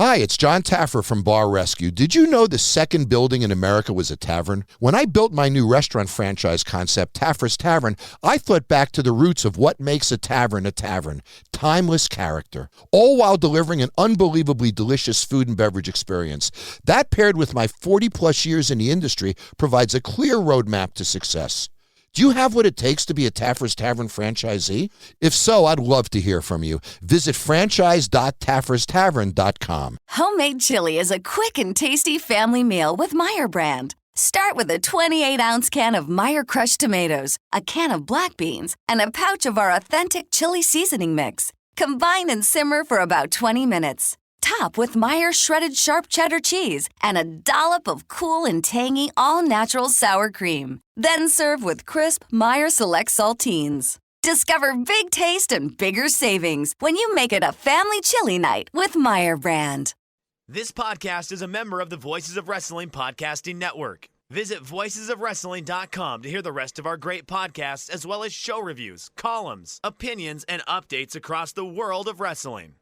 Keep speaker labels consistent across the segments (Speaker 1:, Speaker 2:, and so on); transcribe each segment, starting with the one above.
Speaker 1: Hi, it's John Taffer from Bar Rescue. Did you know the second building in America was a tavern? When I built my new restaurant franchise concept, Taffer's Tavern, I thought back to the roots of what makes a tavern, timeless character, all while delivering an unbelievably delicious food and beverage experience. That paired with my 40-plus years in the industry provides a clear roadmap to success. Do you have what it takes to be a Taffer's Tavern franchisee? If so, I'd love to hear from you. Visit franchise.tafferstavern.com.
Speaker 2: Homemade chili is a quick and tasty family meal with Meyer brand. Start with a 28-ounce can of Meyer crushed tomatoes, a can of black beans, and a pouch of our authentic chili seasoning mix. Combine and simmer for about 20 minutes. Top with Meyer shredded sharp cheddar cheese and a dollop of cool and tangy all-natural sour cream. Then serve with crisp Meyer Select Saltines. Discover big taste and bigger savings when you make it a family chili night with Meyer brand.
Speaker 3: This podcast is a member of the Voices of Wrestling Podcasting Network. Visit voicesofwrestling.com to hear the rest of our great podcasts, as well as show reviews, columns, opinions, and updates across the world of wrestling.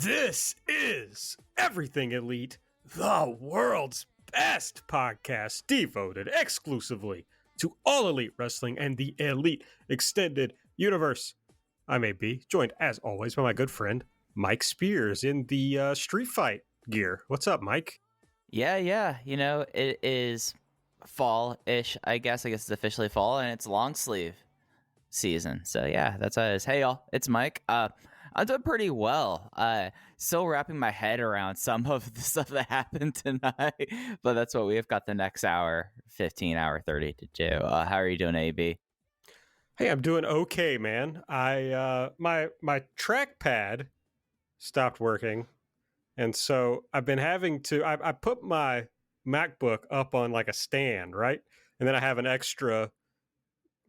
Speaker 4: This is Everything Elite, the world's best podcast devoted exclusively to all elite wrestling and the elite extended universe. I'm AB, joined as always by my good friend Mike Spears in the Street Fight gear. What's up, Mike?
Speaker 5: Yeah. You know, it is fall-ish, I guess. It's officially fall, and it's long sleeve season. So yeah, that's how it is. Hey y'all, it's Mike. I'm doing pretty well. Still wrapping my head around some of the stuff that happened tonight, but that's what we've got the next hour, 15, hour 30 to do. How are you doing, AB?
Speaker 4: Hey, I'm doing okay, man. My trackpad stopped working, and so I've been having to. I put my MacBook up on like a stand, right, and then I have an extra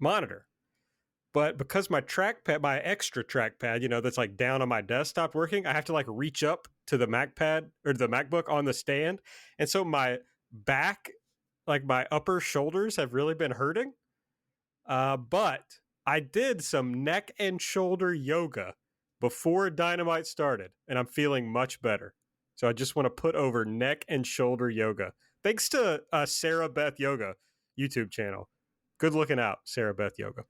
Speaker 4: monitor. But because my extra trackpad, that's like down on my desk stopped working, I have to like reach up to the MacBook on the stand. And so my back, like my upper shoulders have really been hurting. But I did some neck and shoulder yoga before Dynamite started, and I'm feeling much better. So I just want to put over neck and shoulder yoga. Thanks to Sarah Beth Yoga YouTube channel. Good looking out, Sarah Beth Yoga.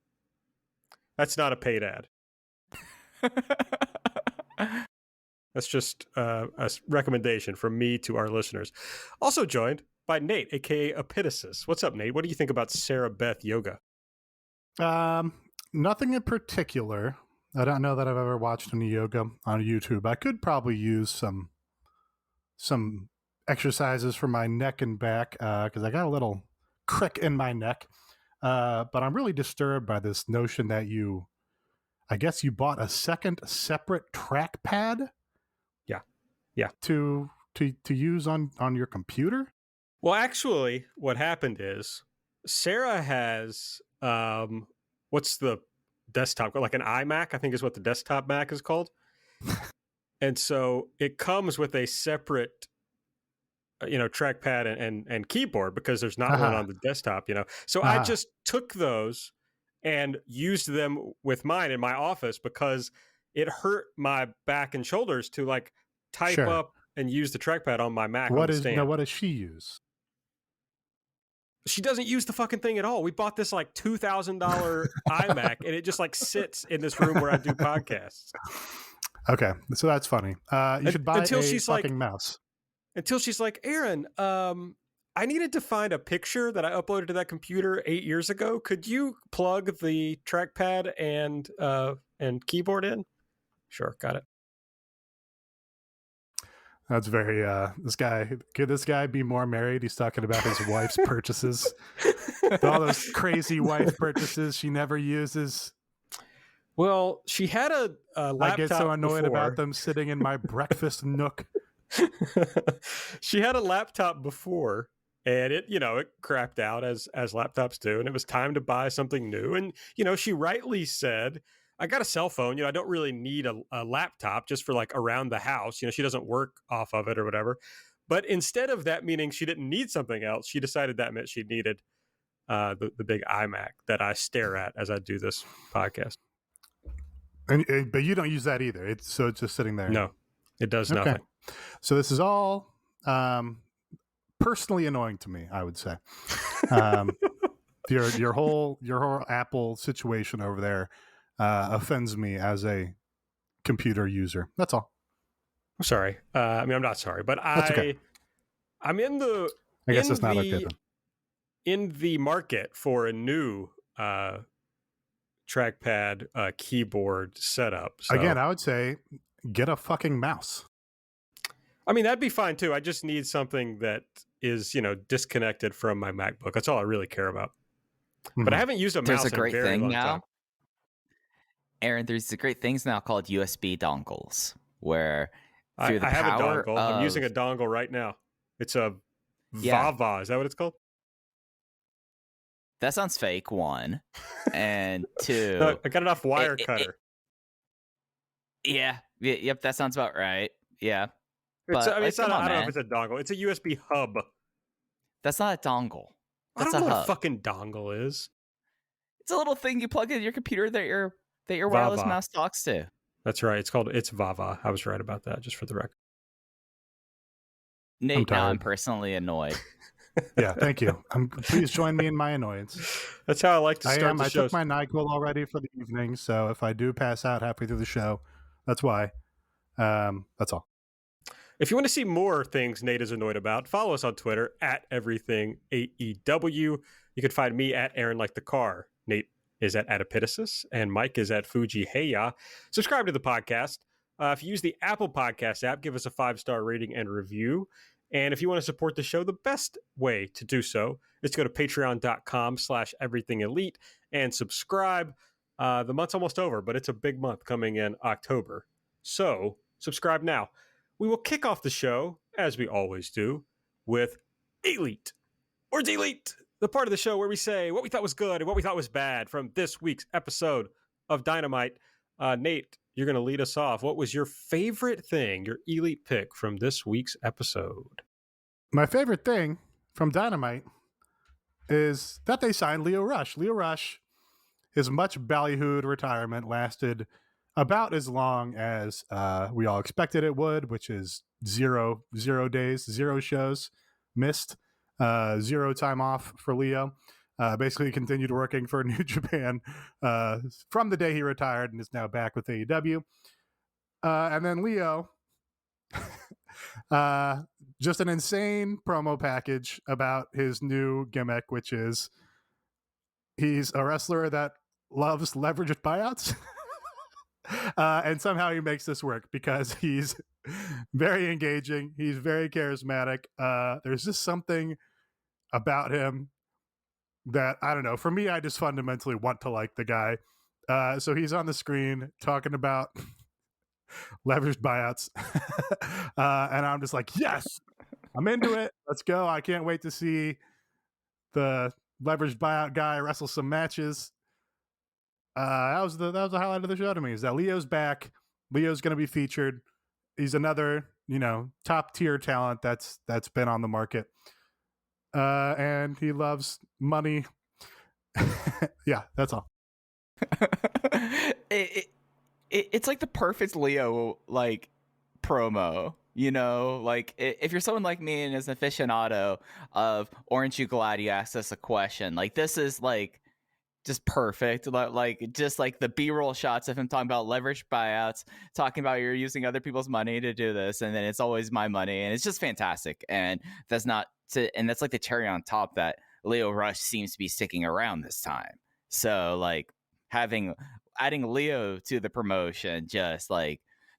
Speaker 4: That's not a paid ad. That's just a recommendation from me to our listeners. Also joined by Nate, a.k.a. Epitasis. What's up, Nate? What do you think about Sarah Beth Yoga?
Speaker 6: Nothing in particular. I don't know that I've ever watched any yoga on YouTube. I could probably use some exercises for my neck and back because I got a little crick in my neck. But I'm really disturbed by this notion that I guess you bought a second separate trackpad.
Speaker 4: Yeah.
Speaker 6: To use on your computer.
Speaker 4: Well, actually, what happened is Sarah has what's the desktop, like an iMac, I think is what the desktop Mac is called. And so it comes with a separate trackpad and keyboard because there's not one on the desktop, So I just took those and used them with mine in my office because it hurt my back and shoulders to like type up and use the trackpad on my Mac. What
Speaker 6: does she use?
Speaker 4: She doesn't use the fucking thing at all. We bought this like $2,000 iMac and it just like sits in this room where I do podcasts.
Speaker 6: Okay, so that's funny. You should buy a fucking mouse.
Speaker 4: Until she's like, Aaron, I needed to find a picture that I uploaded to that computer 8 years ago. Could you plug the trackpad and keyboard in? Sure, got it.
Speaker 6: That's very could this guy be more married? He's talking about his wife's purchases. All those crazy wife purchases she never uses.
Speaker 4: Well, she had a laptop.
Speaker 6: I get so annoyed
Speaker 4: before.
Speaker 6: about them sitting in my breakfast nook.
Speaker 4: She had a laptop before and it crapped out as laptops do. And it was time to buy something new. And, she rightly said, I got a cell phone. I don't really need a laptop just for like around the house. She doesn't work off of it or whatever. But instead of that meaning she didn't need something else, she decided that meant she needed the big iMac that I stare at as I do this podcast.
Speaker 6: But you don't use that either. It's just sitting there.
Speaker 4: No, it does nothing.
Speaker 6: So this is all personally annoying to me, I would say. Your whole Apple situation over there offends me as a computer user. That's all.
Speaker 4: I'm sorry. I'm not sorry, but
Speaker 6: That's okay.
Speaker 4: I'm in the.
Speaker 6: I guess it's not okay then.
Speaker 4: In the market for a new trackpad keyboard setup. So,
Speaker 6: again, I would say get a fucking mouse.
Speaker 4: I mean, that'd be fine too. I just need something that is, disconnected from my MacBook. That's all I really care about. Mm-hmm. But I haven't used a mouse in a very long time.
Speaker 5: Aaron, there's the great things now called USB dongles, where through the
Speaker 4: I have
Speaker 5: power
Speaker 4: a dongle. I'm using a dongle right now. It's a Vava. Is that what it's called?
Speaker 5: That sounds fake, one. And two...
Speaker 4: No, I got it off wire cutter.
Speaker 5: Yep, that sounds about right. Yeah.
Speaker 4: It's not, I don't know if it's a dongle. It's a USB hub.
Speaker 5: That's not a dongle. That's
Speaker 4: I don't know what a fucking dongle is.
Speaker 5: It's a little thing you plug into your computer that your wireless mouse talks to.
Speaker 4: That's right. It's Vava. I was right about that, just for the record.
Speaker 5: Nate, now I'm personally annoyed.
Speaker 6: Yeah, thank you. Please join me in my annoyance.
Speaker 4: That's how I like to start the show.
Speaker 6: I took my NyQuil already for the evening, so if I do pass out halfway through the show, that's why. That's all.
Speaker 4: If you want to see more things Nate is annoyed about, follow us on Twitter at everythingaew. You can find me at Aaron Like the Car. Nate is at Adipitosis, and Mike is at Fuji Heya. Subscribe to the podcast. If you use the Apple Podcast app, give us a 5-star rating and review. And if you want to support the show, the best way to do so is to go to patreon.com/everythingelite and subscribe. The month's almost over, but it's a big month coming in October. So subscribe now. We will kick off the show, as we always do, with Elite or Delete, the part of the show where we say what we thought was good and what we thought was bad from this week's episode of Dynamite. Nate, you're going to lead us off. What was your favorite thing, your Elite pick from this week's episode?
Speaker 6: My favorite thing from Dynamite is that they signed Lio Rush. Lio Rush, his much ballyhooed retirement lasted about as long as we all expected it would, which is 0 days, 0 shows missed, 0 time off for Lio. Basically continued working for New Japan from the day he retired and is now back with AEW. And then Lio, just an insane promo package about his new gimmick, which is he's a wrestler that loves leveraged buyouts. And somehow he makes this work because he's very engaging. He's very charismatic. There's just something about him that, I don't know, for me, I just fundamentally want to like the guy. So he's on the screen talking about leveraged buyouts. And I'm just like, yes, I'm into it. Let's go. I can't wait to see the leveraged buyout guy wrestle some matches. That was the highlight of the show to me, is that Leo's back. Leo's going to be featured. He's another, top tier talent that's been on the market. And he loves money. Yeah, that's all.
Speaker 5: It's like the perfect Lio promo, if you're someone like me and is an aficionado of Orange You Glad You asked us a question, this is just perfect. Just the B-roll shots of him talking about leveraged buyouts, talking about you're using other people's money to do this, and then it's always my money, and it's just fantastic. And that's like the cherry on top that Lio Rush seems to be sticking around this time. So adding Lio to the promotion, just the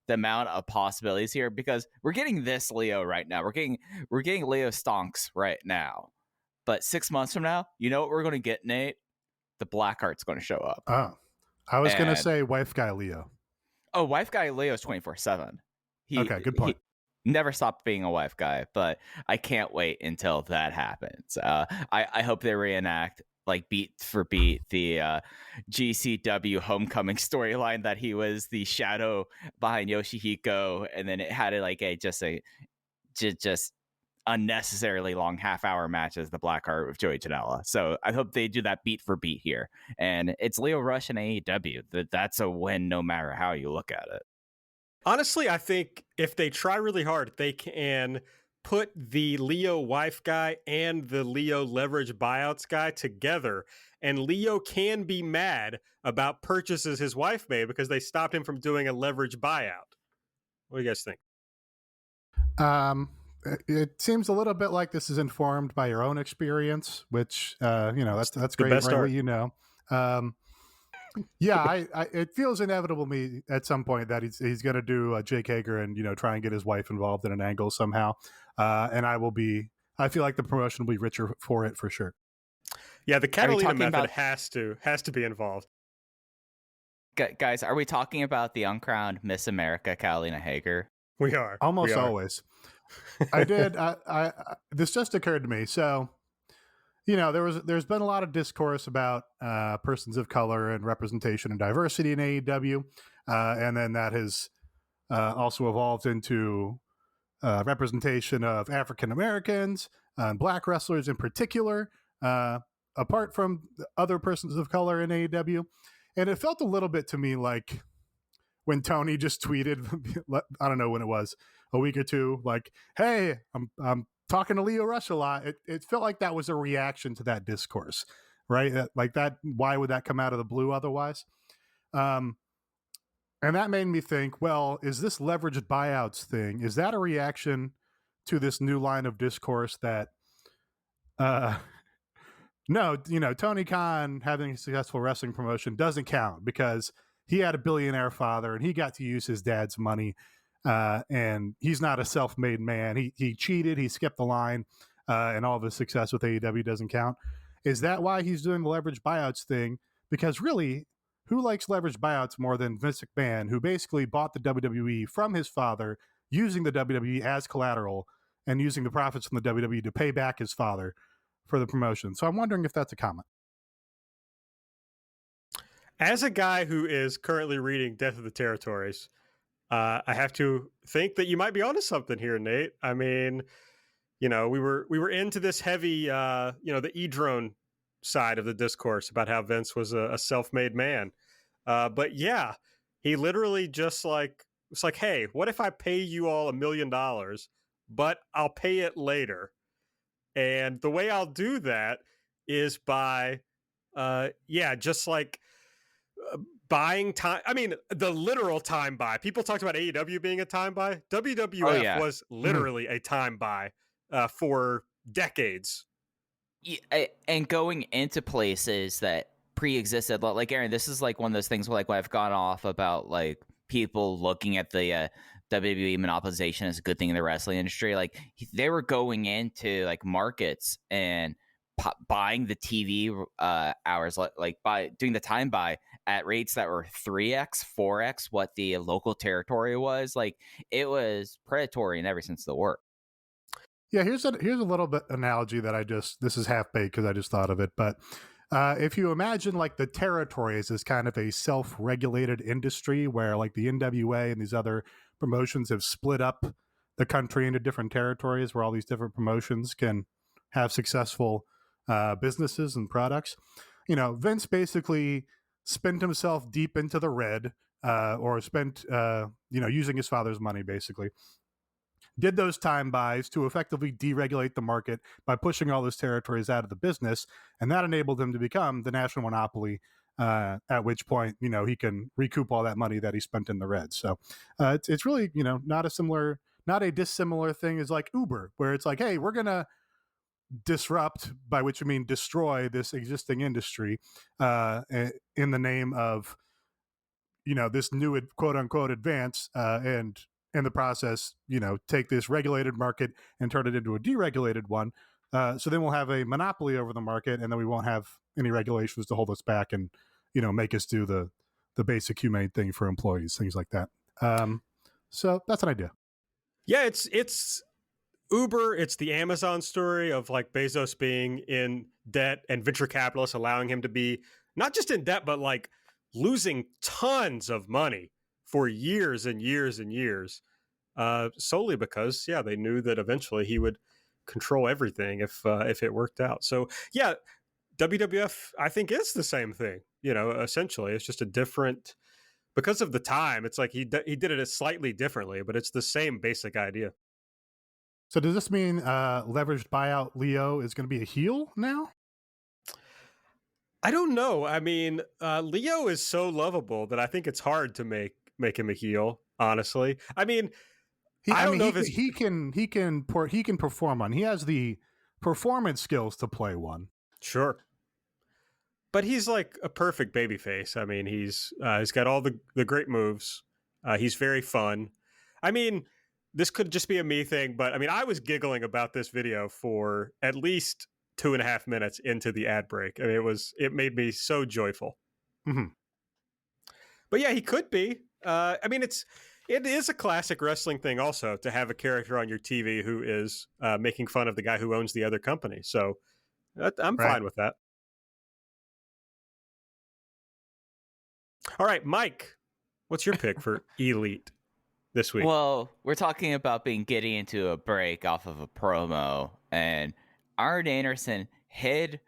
Speaker 5: amount of possibilities here, because we're getting this Lio right now. We're getting Lio stonks right now. But 6 months from now, you know what we're going to get, Nate? The Blackheart's going to show up.
Speaker 6: Oh, I was going to say wife guy Lio.
Speaker 5: Oh, wife guy Lio is 24/7.
Speaker 6: Okay, good point.
Speaker 5: He never stopped being a wife guy, but I can't wait until that happens. I hope they reenact like beat for beat the GCW homecoming storyline that he was the shadow behind Yoshihiko, and then it had just unnecessarily long half-hour match as the Blackheart with Joey Janela. So I hope they do that beat for beat here, and it's Lio Rush and AEW. That's a win no matter how you look at it.
Speaker 4: Honestly, I think if they try really hard, they can put the Lio wife guy and the Lio leverage buyouts guy together, and Lio can be mad about purchases his wife made because they stopped him from doing a leverage buyout. What do you guys think?
Speaker 6: It seems a little bit like this is informed by your own experience, which that's great,
Speaker 4: best
Speaker 6: right?
Speaker 4: art.
Speaker 6: What you know. Yeah, it feels inevitable to me at some point that he's going to do Jake Hager and try and get his wife involved in an angle somehow, and I feel like the promotion will be richer for it for sure.
Speaker 4: Yeah, the Catalina method has to be involved.
Speaker 5: Guys, are we talking about the uncrowned Miss America, Catalina Hager?
Speaker 4: We are
Speaker 6: almost always. I did. This just occurred to me. So, there's been a lot of discourse about persons of color and representation and diversity in AEW, and then that has also evolved into representation of African Americans, black wrestlers in particular, apart from other persons of color in AEW. And it felt a little bit to me like when Tony just tweeted, I don't know when it was, a week or two, like, "Hey, I'm talking to Lio Rush a lot." It felt like that was a reaction to that discourse, right? Like that. Why would that come out of the blue otherwise? And that made me think, well, is this leveraged buyouts thing? Is that a reaction to this new line of discourse that, no, Tony Khan having a successful wrestling promotion doesn't count because he had a billionaire father and he got to use his dad's money. And he's not a self-made man. He cheated. He skipped the line, and all of his success with AEW doesn't count. Is that why he's doing the leverage buyouts thing? Because really, who likes leverage buyouts more than Vince McMahon, who basically bought the WWE from his father, using the WWE as collateral and using the profits from the WWE to pay back his father for the promotion? So I'm wondering if that's a comment.
Speaker 4: As a guy who is currently reading Death of the Territories, I have to think that you might be onto something here, Nate. I mean, we were into this heavy, the E-drone side of the discourse about how Vince was a self-made man. But yeah, he literally just it's like, hey, what if I pay you all $1 million, but I'll pay it later? And the way I'll do that is by, buying time. I mean, the literal time buy. People talked about AEW being a time buy. WWF was literally a time buy for decades.
Speaker 5: Yeah, and going into places that pre-existed, like Aaron, this is like one of those things where, like, when I've gone off about like people looking at the WWE monopolization as a good thing in the wrestling industry. Like, they were going into like markets and buying the TV hours, like by doing the time buy at rates that were 3x, 4x what the local territory was. Like, it was predatory in every sense of the word.
Speaker 6: Yeah, here's a little bit analogy that this is half baked because I just thought of it. But if you imagine like the territories as kind of a self-regulated industry where like the NWA and these other promotions have split up the country into different territories where all these different promotions can have successful businesses and products. Vince basically spent himself deep into the red, or spent, using his father's money, basically. Did those time buys to effectively deregulate the market by pushing all those territories out of the business, and that enabled him to become the national monopoly, at which point, he can recoup all that money that he spent in the red. So it's really, not a dissimilar thing as like Uber, where it's like, hey, we're going to disrupt, by which I mean destroy, this existing industry in the name of this new quote unquote advance, and in the process take this regulated market and turn it into a deregulated one, so then we'll have a monopoly over the market, and then we won't have any regulations to hold us back and make us do the basic humane thing for employees, things like that. So that's an idea.
Speaker 4: Yeah, it's Uber, it's the Amazon story of like Bezos being in debt and venture capitalists allowing him to be not just in debt, but like losing tons of money for years and years and years, solely because, yeah, they knew that eventually he would control everything if it worked out. So, yeah, WWF, I think, is the same thing, essentially. It's just a different, because of the time, it's like he did it slightly differently, but it's the same basic idea.
Speaker 6: So does this mean leveraged buyout Lio is going to be a heel now?
Speaker 4: I don't know. I mean, Lio is so lovable that I think it's hard to make him a heel, honestly. I mean, I don't know if
Speaker 6: he can perform one. He has the performance skills to play one.
Speaker 4: Sure. But he's like a perfect babyface. I mean, he's got all the great moves. He's very fun. I mean, this could just be a me thing, but I mean, I was giggling about this video for at least 2.5 minutes into the ad break. I mean, it made me so joyful.
Speaker 6: Mm-hmm.
Speaker 4: But yeah, he could be. I mean, it is a classic wrestling thing also to have a character on your TV who is making fun of the guy who owns the other company. So I'm fine with that. All right, Mike, what's your pick for Elite this week?
Speaker 5: Well, we're talking about being getting into a break off of a promo, and Arn Anderson hid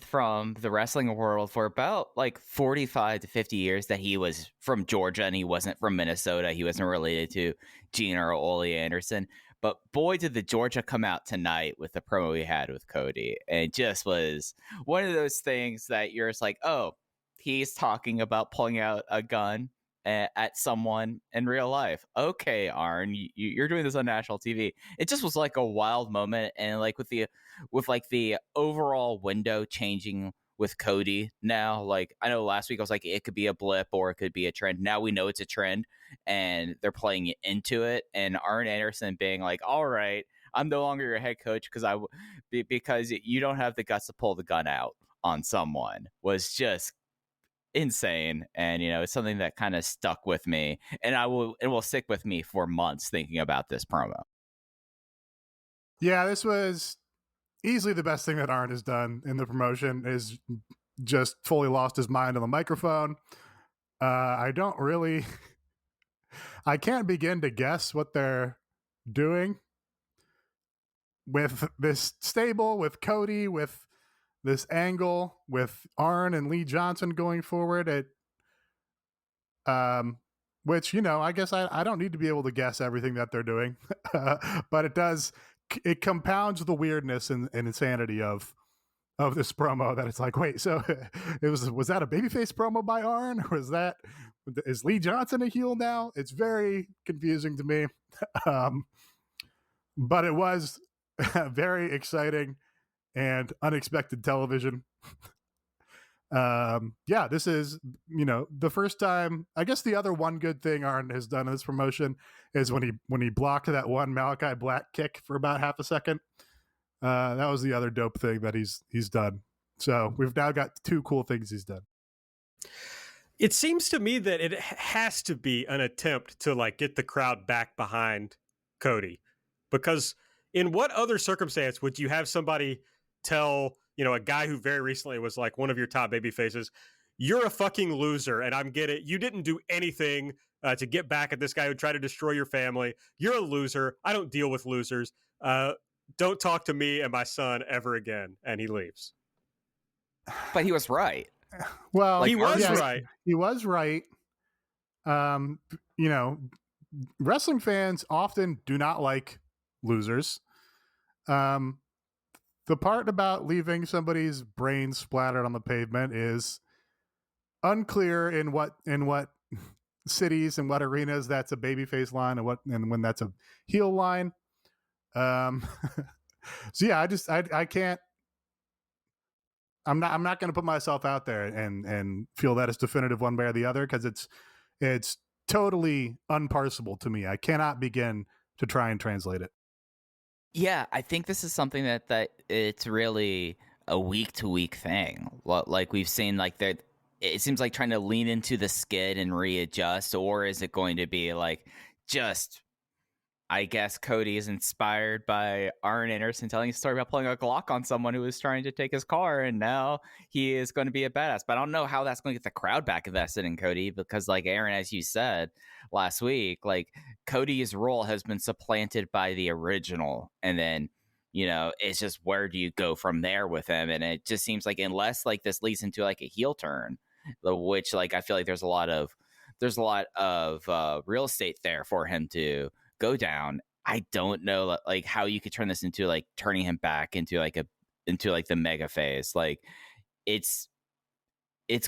Speaker 5: from the wrestling world for about like 45 to 50 years that he was from Georgia and he wasn't from Minnesota. He wasn't related to Gene or Ole Anderson. But boy, did the Georgia come out tonight with the promo he had with Cody. And it just was one of those things that you're just like, oh, he's talking about pulling out a gun at someone in real life. Okay, Arn, you're doing this on national TV. It just was like a wild moment, and like with the overall window changing with Cody now. Like I know last week I was like it could be a blip or it could be a trend. Now we know it's a trend, and they're playing into it. And Arn Anderson being like, "All right, I'm no longer your head coach because you don't have the guts to pull the gun out on someone," was just insane. And it's something that kind of stuck with me, and it will stick with me for months thinking about this promo.
Speaker 6: Yeah, this was easily the best thing that Arn has done in the promotion. Is just fully lost his mind on the microphone. I can't begin to guess what they're doing with this stable, with Cody, with this angle, with Arn and Lee Johnson going forward. Which, I guess I don't need to be able to guess everything that they're doing, but it compounds the weirdness and insanity of this promo, that it's like, wait, so was that a babyface promo by Arn, or is Lee Johnson a heel now? It's very confusing to me. But it was very exciting and unexpected television. This is, the first time. I guess the other one good thing Arn has done in this promotion is when he blocked that one Malachi Black kick for about half a second. That was the other dope thing that he's done. So we've now got two cool things he's done.
Speaker 4: It seems to me that it has to be an attempt to like get the crowd back behind Cody, because in what other circumstance would you have somebody tell, a guy who very recently was like one of your top baby faces, you're a fucking loser, and you didn't do anything to get back at this guy who tried to destroy your family. You're a loser. I don't deal with losers. Don't talk to me and my son ever again. And he leaves.
Speaker 5: But he was right.
Speaker 6: Well,
Speaker 4: he was right.
Speaker 6: He was right. Wrestling fans often do not like losers. The part about leaving somebody's brains splattered on the pavement is unclear in what cities and what arenas that's a babyface line and when that's a heel line. So yeah, I can't. I'm not going to put myself out there and feel that it's definitive one way or the other, because it's totally unparsable to me. I cannot begin to try and translate it.
Speaker 5: Yeah, I think this is something that it's really a week-to-week thing. Like we've seen, like it seems like trying to lean into the skid and readjust, or is it going to be like just, I guess Cody is inspired by Arn Anderson telling a story about pulling a Glock on someone who was trying to take his car, and now he is going to be a badass. But I don't know how that's going to get the crowd back invested in Cody, because, like Aaron, as you said last week, like Cody's role has been supplanted by the original, and then it's just where do you go from there with him? And it just seems like unless like this leads into like a heel turn, which like I feel like there's a lot of real estate there for him to go down. I don't know like how you could turn this into like turning him back into like the mega phase. Like it's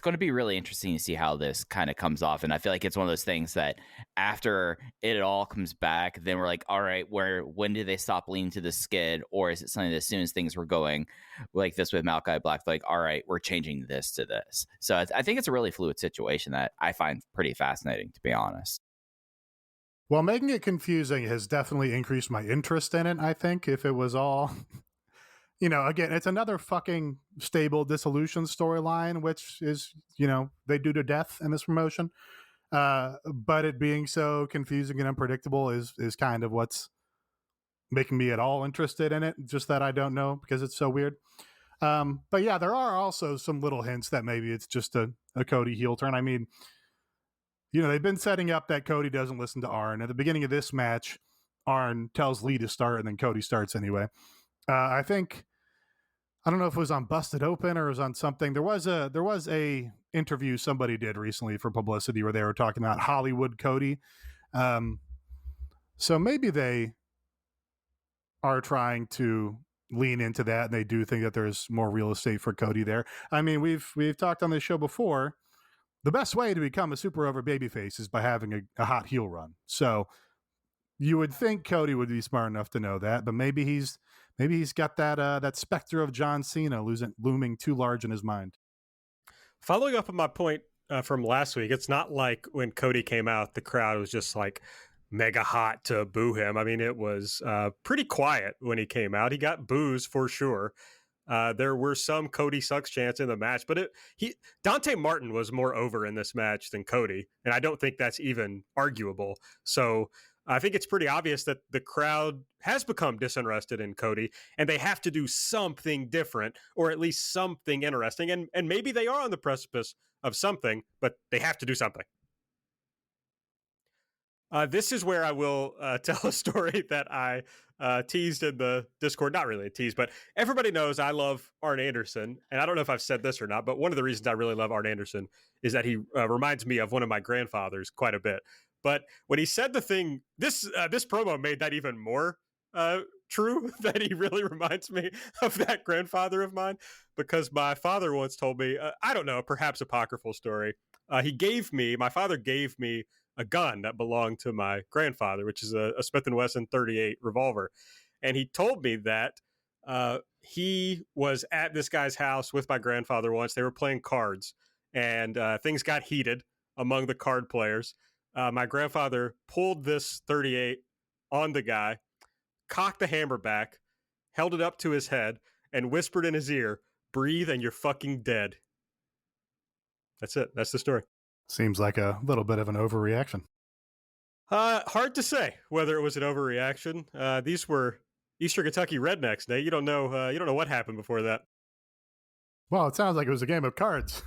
Speaker 5: going to be really interesting to see how this kind of comes off. And I feel like it's one of those things that after it all comes back, then we're like, all right, when do they stop leaning to the skid? Or is it something that as soon as things were going like this with Malachi Black, like, all right, we're changing this to this. So I think it's a really fluid situation that I find pretty fascinating, to be honest.
Speaker 6: Well, making it confusing has definitely increased my interest in it, I think. If it was all, again, it's another fucking stable dissolution storyline, which is, they do to death in this promotion. But it being so confusing and unpredictable is kind of what's making me at all interested in it. Just that I don't know because it's so weird. But yeah, there are also some little hints that maybe it's just a Cody heel turn. I mean, they've been setting up that Cody doesn't listen to Arn. At the beginning of this match, Arn tells Lee to start, and then Cody starts anyway. I don't know if it was on Busted Open or it was on something. There was a interview somebody did recently for publicity where they were talking about Hollywood Cody. So maybe they are trying to lean into that, and they do think that there's more real estate for Cody there. I mean, we've talked on this show before. The best way to become a super over babyface is by having a hot heel run. So you would think Cody would be smart enough to know that, but maybe he's got that specter of John Cena looming too large in his mind.
Speaker 4: Following up on my point from last week, it's not like when Cody came out, the crowd was just like mega hot to boo him. I mean, it was pretty quiet when he came out. He got boos for sure. There were some Cody sucks chants in the match, but Dante Martin was more over in this match than Cody, and I don't think that's even arguable. So I think it's pretty obvious that the crowd has become disinterested in Cody, and they have to do something different, or at least something interesting. And maybe they are on the precipice of something, but they have to do something. This is where I will tell a story that I teased in the Discord. Not really a tease, but everybody knows I love Arn Anderson. And I don't know if I've said this or not, but one of the reasons I really love Arn Anderson is that he reminds me of one of my grandfathers quite a bit. But when he said the thing, this promo made that even more true, that he really reminds me of that grandfather of mine, because my father once told me, I don't know, perhaps apocryphal story. My father gave me a gun that belonged to my grandfather, which is a Smith & Wesson 38 revolver. And he told me that he was at this guy's house with my grandfather once. They were playing cards, and things got heated among the card players. My grandfather pulled this 38 on the guy, cocked the hammer back, held it up to his head, and whispered in his ear, "Breathe and you're fucking dead." That's it. That's the story.
Speaker 6: Seems like a little bit of an overreaction.
Speaker 4: Hard to say whether it was an overreaction. These were Eastern Kentucky rednecks, Nate. You don't know what happened before that.
Speaker 6: Well, it sounds like it was a game of cards.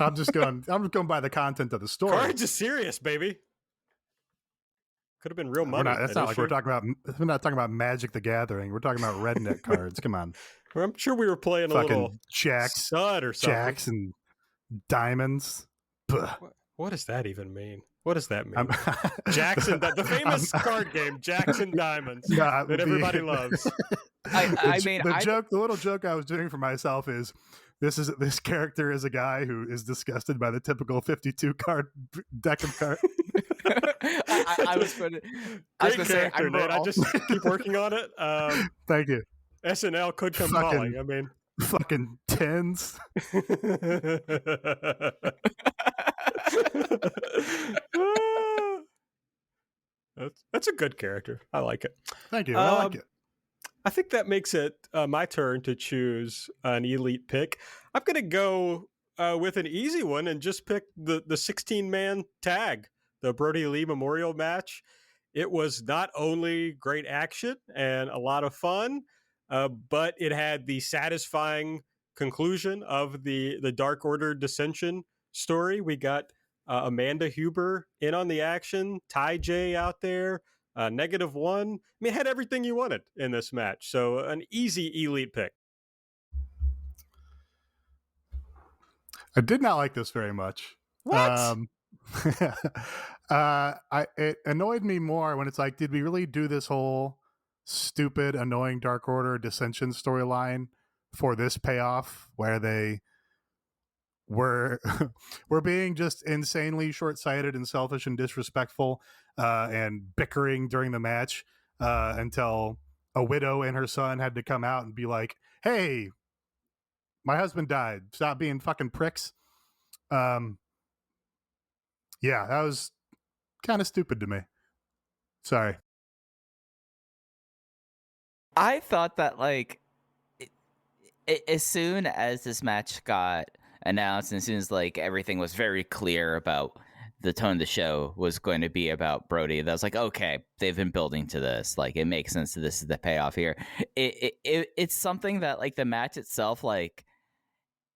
Speaker 6: I'm just going by the content of the story.
Speaker 4: Cards is serious, baby. Could have been real money.
Speaker 6: That's not like we're not talking about Magic the Gathering. We're talking about redneck cards. Come on.
Speaker 4: Well, I'm sure we were playing a little stud or something.
Speaker 6: Jacks and diamonds.
Speaker 4: What does that even mean? What does that mean? Jackson, the famous card game, Jackson Diamonds, that everybody loves.
Speaker 6: The little joke I was doing for myself is, this character is a guy who is disgusted by the typical 52 card deck of cards.
Speaker 4: I was going to say, Nate. I just keep working on it.
Speaker 6: Thank you.
Speaker 4: SNL could come calling. I mean,
Speaker 6: fucking tens.
Speaker 4: That's a good character. I like it.
Speaker 6: Thank you. I like it.
Speaker 4: I think that makes it my turn to choose an elite pick. I'm going to go with an easy one and just pick the 16-man tag, the Brodie Lee Memorial match. It was not only great action and a lot of fun, but it had the satisfying conclusion of the Dark Order dissension story. We got Amanda Huber in on the action, Ty J out there, -1. I mean, it had everything you wanted in this match. So an easy Elite pick.
Speaker 6: I did not like this very much.
Speaker 5: What?
Speaker 6: It annoyed me more when it's like, did we really do this whole stupid, annoying Dark Order dissension storyline for this payoff where they were being just insanely short-sighted and selfish and disrespectful and bickering during the match until a widow and her son had to come out and be like, hey, my husband died. Stop being fucking pricks. Yeah, that was kind of stupid to me. Sorry.
Speaker 5: I thought that, like, as soon as this match got announced, and as soon as, like, everything was very clear about the tone of the show was going to be about Brodie, that was like, okay, they've been building to this. Like, it makes sense that this is the payoff here. It's something that, like, the match itself, like,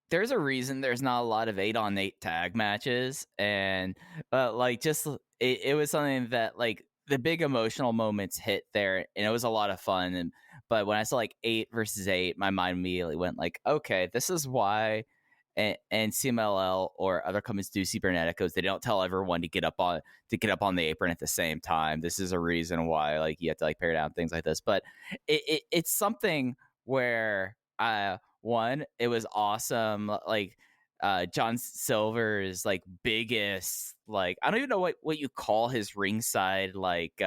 Speaker 5: there's a reason there's not a lot of 8-on-8 tag matches, and like, just it was something that, like, the big emotional moments hit there, and it was a lot of fun. But when I saw like 8 versus 8, my mind immediately went like, okay, this is why. And CMLL or other companies do Cyberneticos. They don't tell everyone to get up on the apron at the same time. This is a reason why, like, you have to like pare down things like this. But it's something where one, it was awesome. Like John Silver's like biggest, like, I don't even know what you call his ringside like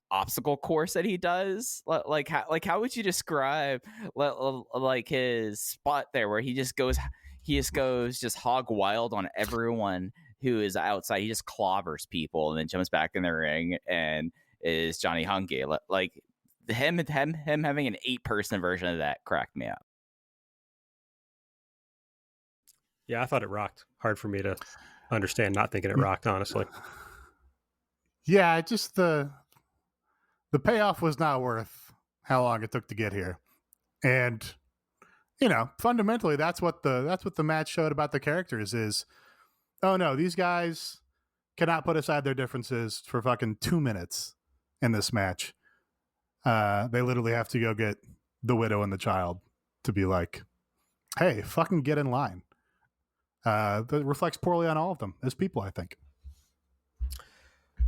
Speaker 5: obstacle course that he does. Like how would you describe like his spot there where he just goes just hog wild on everyone who is outside. He just clobbers people and then jumps back in the ring and is Johnny Hungy. Like him having an 8-person version of that cracked me up.
Speaker 4: Yeah, I thought it rocked. Hard for me to understand not thinking it rocked, honestly.
Speaker 6: Yeah, just the payoff was not worth how long it took to get here. And, you know, fundamentally, that's what the match showed about the characters is, oh no, these guys cannot put aside their differences for fucking 2 minutes in this match. They literally have to go get the widow and the child to be like, hey, fucking get in line. That reflects poorly on all of them as people, I think.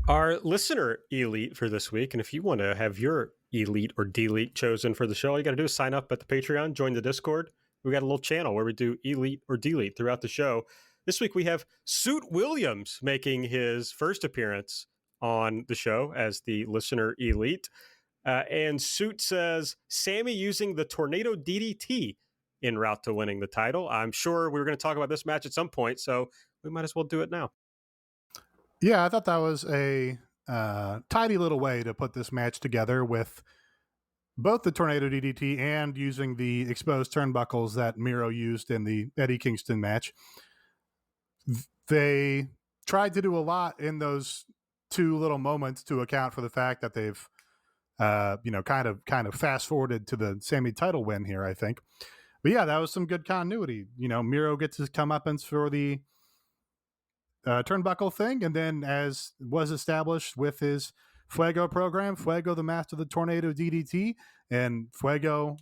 Speaker 4: Our listener elite for this week, and if you want to have your elite or delete chosen for the show, all you got to do is sign up at the Patreon, join the Discord. We got a little channel where we do elite or delete throughout the show. This week we have Suit Williams making his first appearance on the show as the listener elite. And Suit says, Sammy using the Tornado DDT en route to winning the title. I'm sure we were going to talk about this match at some point, so we might as well do it now.
Speaker 6: Yeah, I thought that was a tidy little way to put this match together with both the Tornado DDT and using the exposed turnbuckles that Miro used in the Eddie Kingston match. They tried to do a lot in those two little moments to account for the fact that they've kind of fast forwarded to the Sammy title win here, I think. But yeah, that was some good continuity. You know, Miro gets his comeuppance for the turnbuckle thing, and then, as was established with his Fuego program, Fuego the master of the Tornado DDT, and Fuego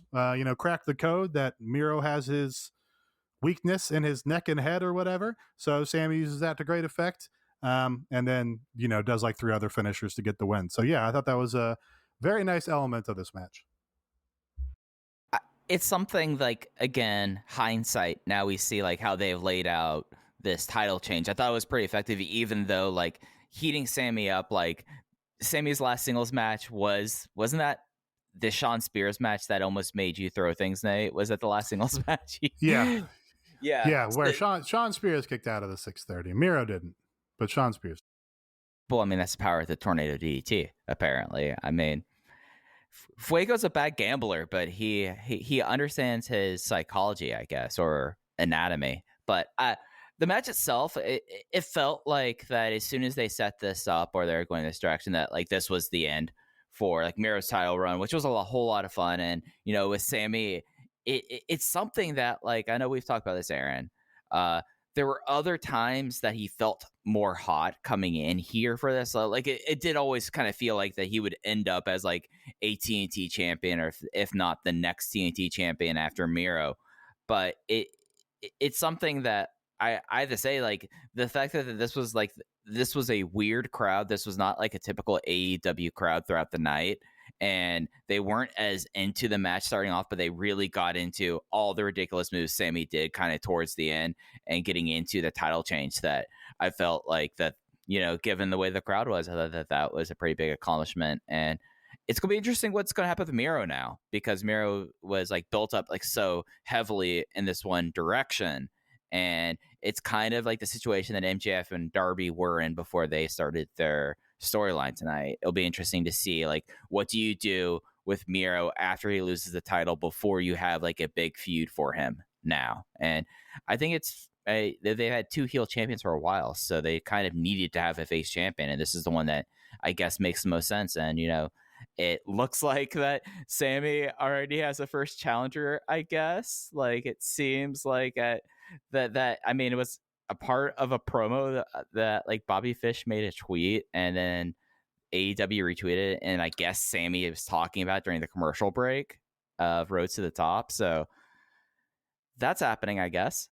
Speaker 6: cracked the code that Miro has his weakness in his neck and head or whatever, so Sammy uses that to great effect, and then does like 3 other finishers to get the win. So yeah, I thought that was a very nice element of this match.
Speaker 5: It's something like, again, hindsight, now we see like how they've laid out this title change. I thought it was pretty effective, even though like heating Sammy up, like Sammy's last singles match wasn't that the Sean Spears match that almost made you throw things, Nate? Was that the last singles match?
Speaker 6: Yeah.
Speaker 5: Yeah,
Speaker 6: where Sean Spears kicked out of the 630. Miro didn't, but Sean Spears.
Speaker 5: Well, I mean, that's the power of the Tornado DDT, apparently. I mean, Fuego's a bad gambler, but he understands his psychology, I guess, or anatomy. But the match itself, it felt like that as soon as they set this up or they're going this direction, that like this was the end for like Miro's title run, which was whole lot of fun. And with Sammy, it's something that, like, I know we've talked about this, Aaron. There were other times that he felt more hot coming in here for this. Like it did always kind of feel like that he would end up as like a TNT champion, or if not the next TNT champion after Miro. But it's something that I have to say, like, the fact that this was a weird crowd. This was not like a typical AEW crowd throughout the night. And they weren't as into the match starting off, but they really got into all the ridiculous moves Sammy did kind of towards the end and getting into the title change. That I felt like that, given the way the crowd was, I thought that was a pretty big accomplishment. And it's going to be interesting what's going to happen with Miro now, because Miro was like built up like so heavily in this one direction. And it's kind of like the situation that MJF and Darby were in before they started their storyline tonight. It'll be interesting to see, like, what do you do with Miro after he loses the title before you have like a big feud for him now. And I think they've had two heel champions for a while, so they kind of needed to have a face champion, and this is the one that I guess makes the most sense. And it looks like that Sammy already has a first challenger, I guess. Like, it seems like that I mean, it was a part of a promo that like Bobby Fish made a tweet, and then AEW retweeted it, and I guess Sammy was talking about during the commercial break of Road to the Top. So that's happening, I guess.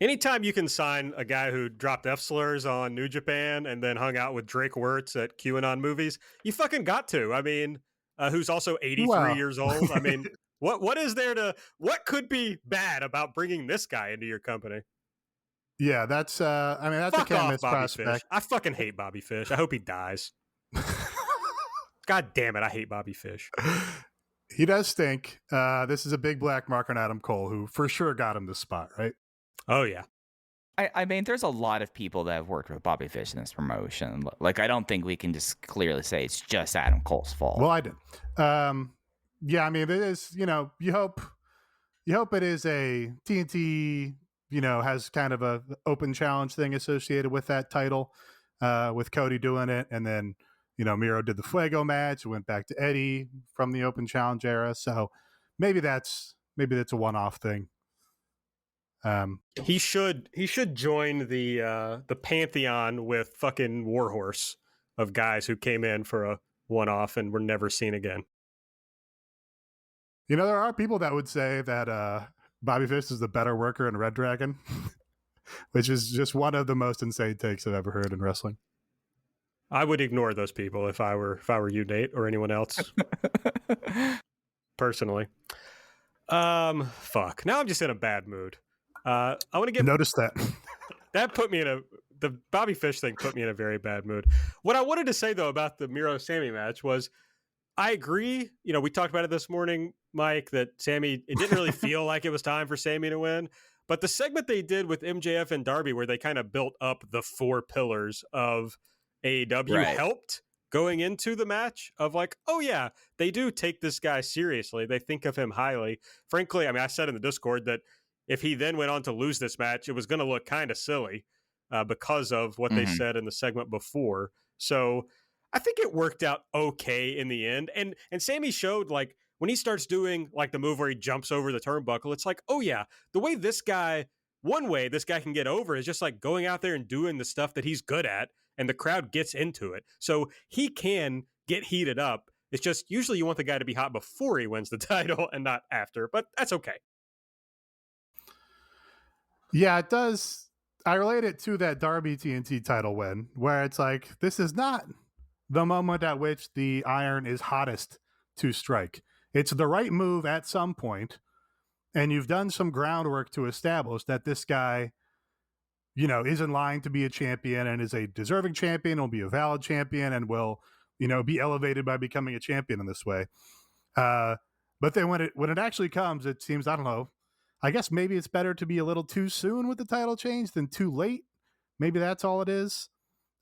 Speaker 4: Anytime you can sign a guy who dropped F slurs on New Japan and then hung out with Drake Wirtz at QAnon movies, you fucking got to. I mean, who's also 83 years old. I mean, what is there to, what could be bad about bringing this guy into your company?
Speaker 6: Yeah, that's that's
Speaker 4: Fuck
Speaker 6: a can't
Speaker 4: off,
Speaker 6: miss
Speaker 4: Bobby
Speaker 6: prospect.
Speaker 4: Fish. I fucking hate Bobby Fish. I hope he dies. God damn it, I hate Bobby Fish.
Speaker 6: He does stink. This is a big black mark on Adam Cole, who for sure got him this spot, right?
Speaker 4: Oh, yeah.
Speaker 5: I mean, there's a lot of people that have worked with Bobby Fish in this promotion. Like, I don't think we can just clearly say it's just Adam Cole's fault.
Speaker 6: Well, I did. Yeah, I mean, it is, you hope it is a TNT, has kind of a open challenge thing associated with that title, with Cody doing it. And then, Miro did the Fuego match, went back to Eddie from the open challenge era. So maybe that's a one-off thing.
Speaker 4: He should join the pantheon with fucking Warhorse of guys who came in for a one-off and were never seen again.
Speaker 6: There are people that would say that Bobby Fish is the better worker in Red Dragon, which is just one of the most insane takes I've ever heard in wrestling.
Speaker 4: I would ignore those people if I were you, Nate, or anyone else. Personally. Fuck. Now I'm just in a bad mood. I want to get
Speaker 6: notice that.
Speaker 4: That put me in the Bobby Fish thing put me in a very bad mood. What I wanted to say though about the Miro Sammy match was, I agree. We talked about it this morning, Mike, that Sammy, it didn't really feel like it was time for Sammy to win. But the segment they did with MJF and Darby, where they kind of built up the four pillars of AEW, helped going into the match of like, oh yeah, they do take this guy seriously. They think of him highly. Frankly, I mean, I said in the Discord that if he then went on to lose this match, it was going to look kind of silly because of what they said in the segment before. So I think it worked out okay in the end. And Sammy showed, like, when he starts doing like the move where he jumps over the turnbuckle, it's like, oh yeah, one way this guy can get over is just like going out there and doing the stuff that he's good at, and the crowd gets into it. So he can get heated up. It's just usually you want the guy to be hot before he wins the title and not after, but that's okay.
Speaker 6: Yeah, it does. I relate it to that Darby TNT title win, where it's like, this is not the moment at which the iron is hottest to strike. It's the right move at some point, and you've done some groundwork to establish that this guy, is in line to be a champion and is a deserving champion, will be a valid champion, and will, be elevated by becoming a champion in this way. But then when it actually comes, it seems, I don't know, I guess maybe it's better to be a little too soon with the title change than too late. Maybe that's all it is.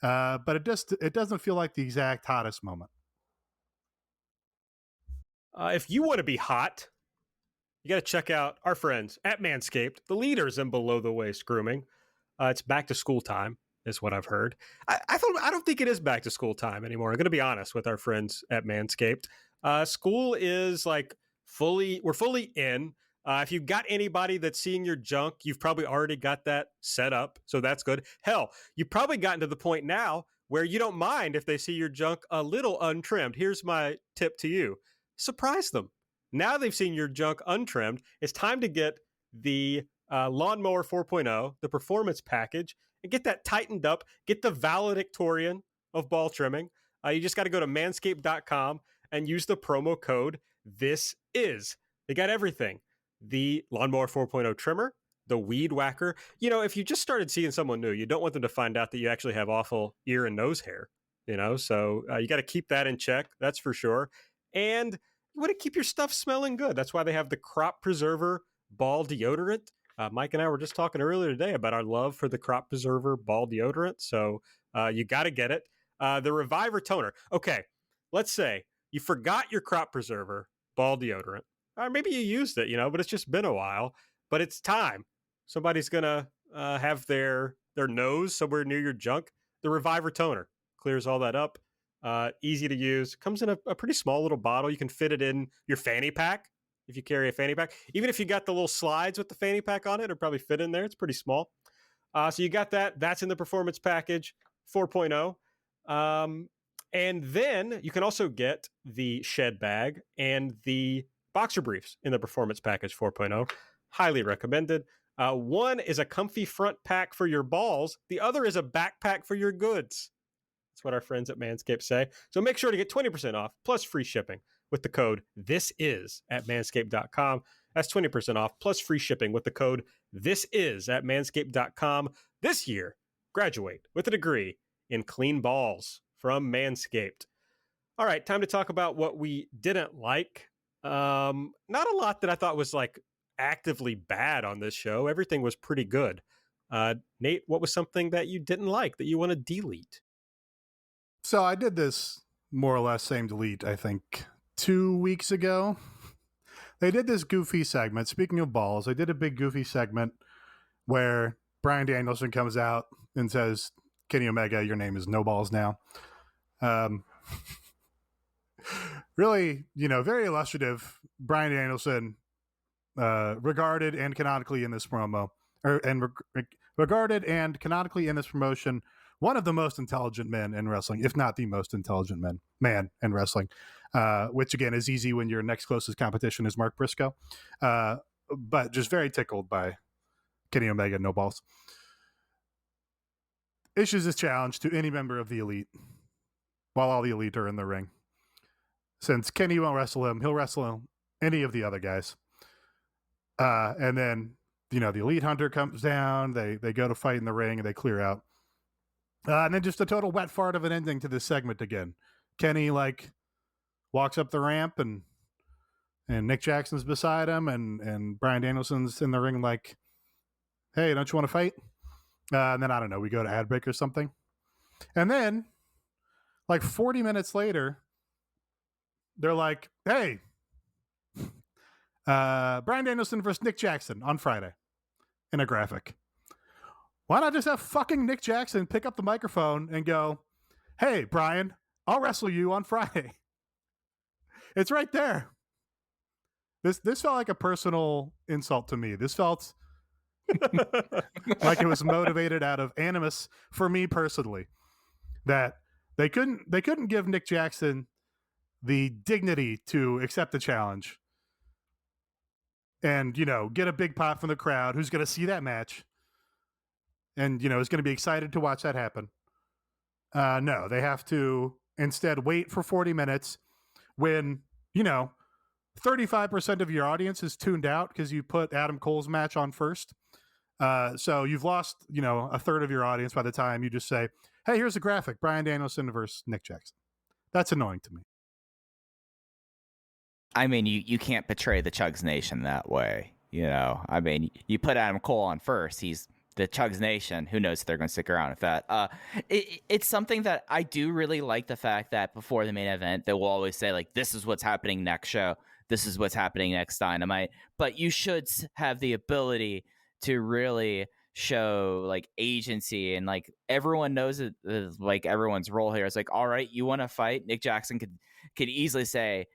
Speaker 6: But it doesn't feel like the exact hottest moment.
Speaker 4: If you want to be hot, you got to check out our friends at Manscaped, the leaders in below-the-waist grooming. It's back to school time, is what I've heard. I don't think it is back to school time anymore. I'm going to be honest with our friends at Manscaped. School is like we're fully in. If you've got anybody that's seeing your junk, you've probably already got that set up, so that's good. Hell, you've probably gotten to the point now where you don't mind if they see your junk a little untrimmed. Here's my tip to you. Surprise them. Now they've seen your junk untrimmed. It's time to get the Lawnmower 4.0, the performance package, and get that tightened up. Get the valedictorian of ball trimming. You just got to go to manscaped.com and use the promo code THISIS. They got everything. The Lawnmower 4.0 trimmer, the Weed Whacker. You know, if you just started seeing someone new, you don't want them to find out that you actually have awful ear and nose hair, you know, so you got to keep that in check. That's for sure. And you want to keep your stuff smelling good. That's why they have the Crop Preserver Ball Deodorant. Mike and I were just talking earlier today about our love for the Crop Preserver Ball Deodorant. So you got to get it. The Reviver Toner. Okay, let's say you forgot your Crop Preserver Ball Deodorant. Or maybe you used it, you know, but it's just been a while. But it's time. Somebody's going to have their nose somewhere near your junk. The Reviver Toner clears all that up. Easy to use. Comes in a pretty small little bottle. You can fit it in your fanny pack if you carry a fanny pack. Even if you got the little slides with the fanny pack on it, it'll probably fit in there. It's pretty small. So you got that. That's in the Performance Package 4.0. And then you can also get the Shed Bag and the Boxer Briefs in the Performance Package 4.0. Highly recommended. One is a comfy front pack for your balls. The other is a backpack for your goods. That's what our friends at Manscaped say. So make sure to get 20% off plus free shipping with the code THISIS at manscaped.com. That's 20% off plus free shipping with the code THISIS at manscaped.com. This year, graduate with a degree in clean balls from Manscaped. All right, time to talk about what we didn't like. Not a lot that I thought was like actively bad on this show. Everything was pretty good. Nate, what was something that you didn't like that you want to delete?
Speaker 6: So I did this more or less same delete, I think, 2 weeks ago. They did this goofy segment. Speaking of balls, they did a big goofy segment where Bryan Danielson comes out and says, Kenny Omega, your name is No Balls now. Really, you know, very illustrative. Bryan Danielson, regarded and canonically in this promo, regarded and canonically in this promotion, one of the most intelligent men in wrestling, if not the most intelligent man in wrestling, which again is easy when your next closest competition is Mark Briscoe. But just very tickled by Kenny Omega, No Balls. Issues this challenge to any member of the Elite while all the Elite are in the ring. Since Kenny won't wrestle him, he'll wrestle any of the other guys. And then, you know, the Elite Hunter comes down, they go to fight in the ring, and they clear out. And then just a total wet fart of an ending to this segment again. Kenny, like, walks up the ramp, and Nick Jackson's beside him, and Bryan Danielson's in the ring like, hey, don't you want to fight? And then, I don't know, we go to ad break or something. And then, like 40 minutes later, they're like, hey, Bryan Danielson versus Nick Jackson on Friday in a graphic. Why not just have fucking Nick Jackson pick up the microphone and go, hey, Bryan, I'll wrestle you on Friday. It's right there. This felt like a personal insult to me. This felt like it was motivated out of animus for me personally. That they couldn't give Nick Jackson the dignity to accept the challenge and, you know, get a big pop from the crowd who's going to see that match and, you know, is going to be excited to watch that happen. No, they have to instead wait for 40 minutes when, you know, 35% of your audience is tuned out because you put Adam Cole's match on first. So you've lost, you know, a third of your audience by the time you just say, hey, here's a graphic, Bryan Danielson versus Nick Jackson. That's annoying to me.
Speaker 5: I mean, you can't betray the Chugs Nation that way, you know. I mean, you put Adam Cole on first. He's the Chugs Nation. Who knows if they're going to stick around with that. It's something that I do really like, the fact that before the main event, they will always say, like, this is what's happening next show. this is what's happening next Dynamite. But you should have the ability to really show like agency, and like everyone knows it, like everyone's role here is like, all right, you want to fight? Nick Jackson could easily say,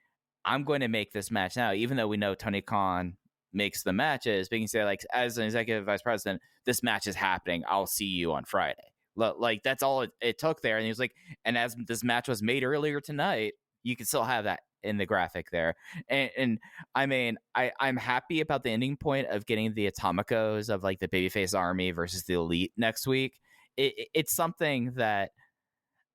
Speaker 5: I'm going to make this match now, even though we know Tony Khan makes the matches. But he can say, like, as an executive vice president, this match is happening. I'll see you on Friday. Like, that's all it took there. And he was like, and as this match was made earlier tonight, you can still have that in the graphic there. And I mean, I'm happy about the ending point of getting the Atomicos of like the Babyface Army versus the Elite next week. It's something that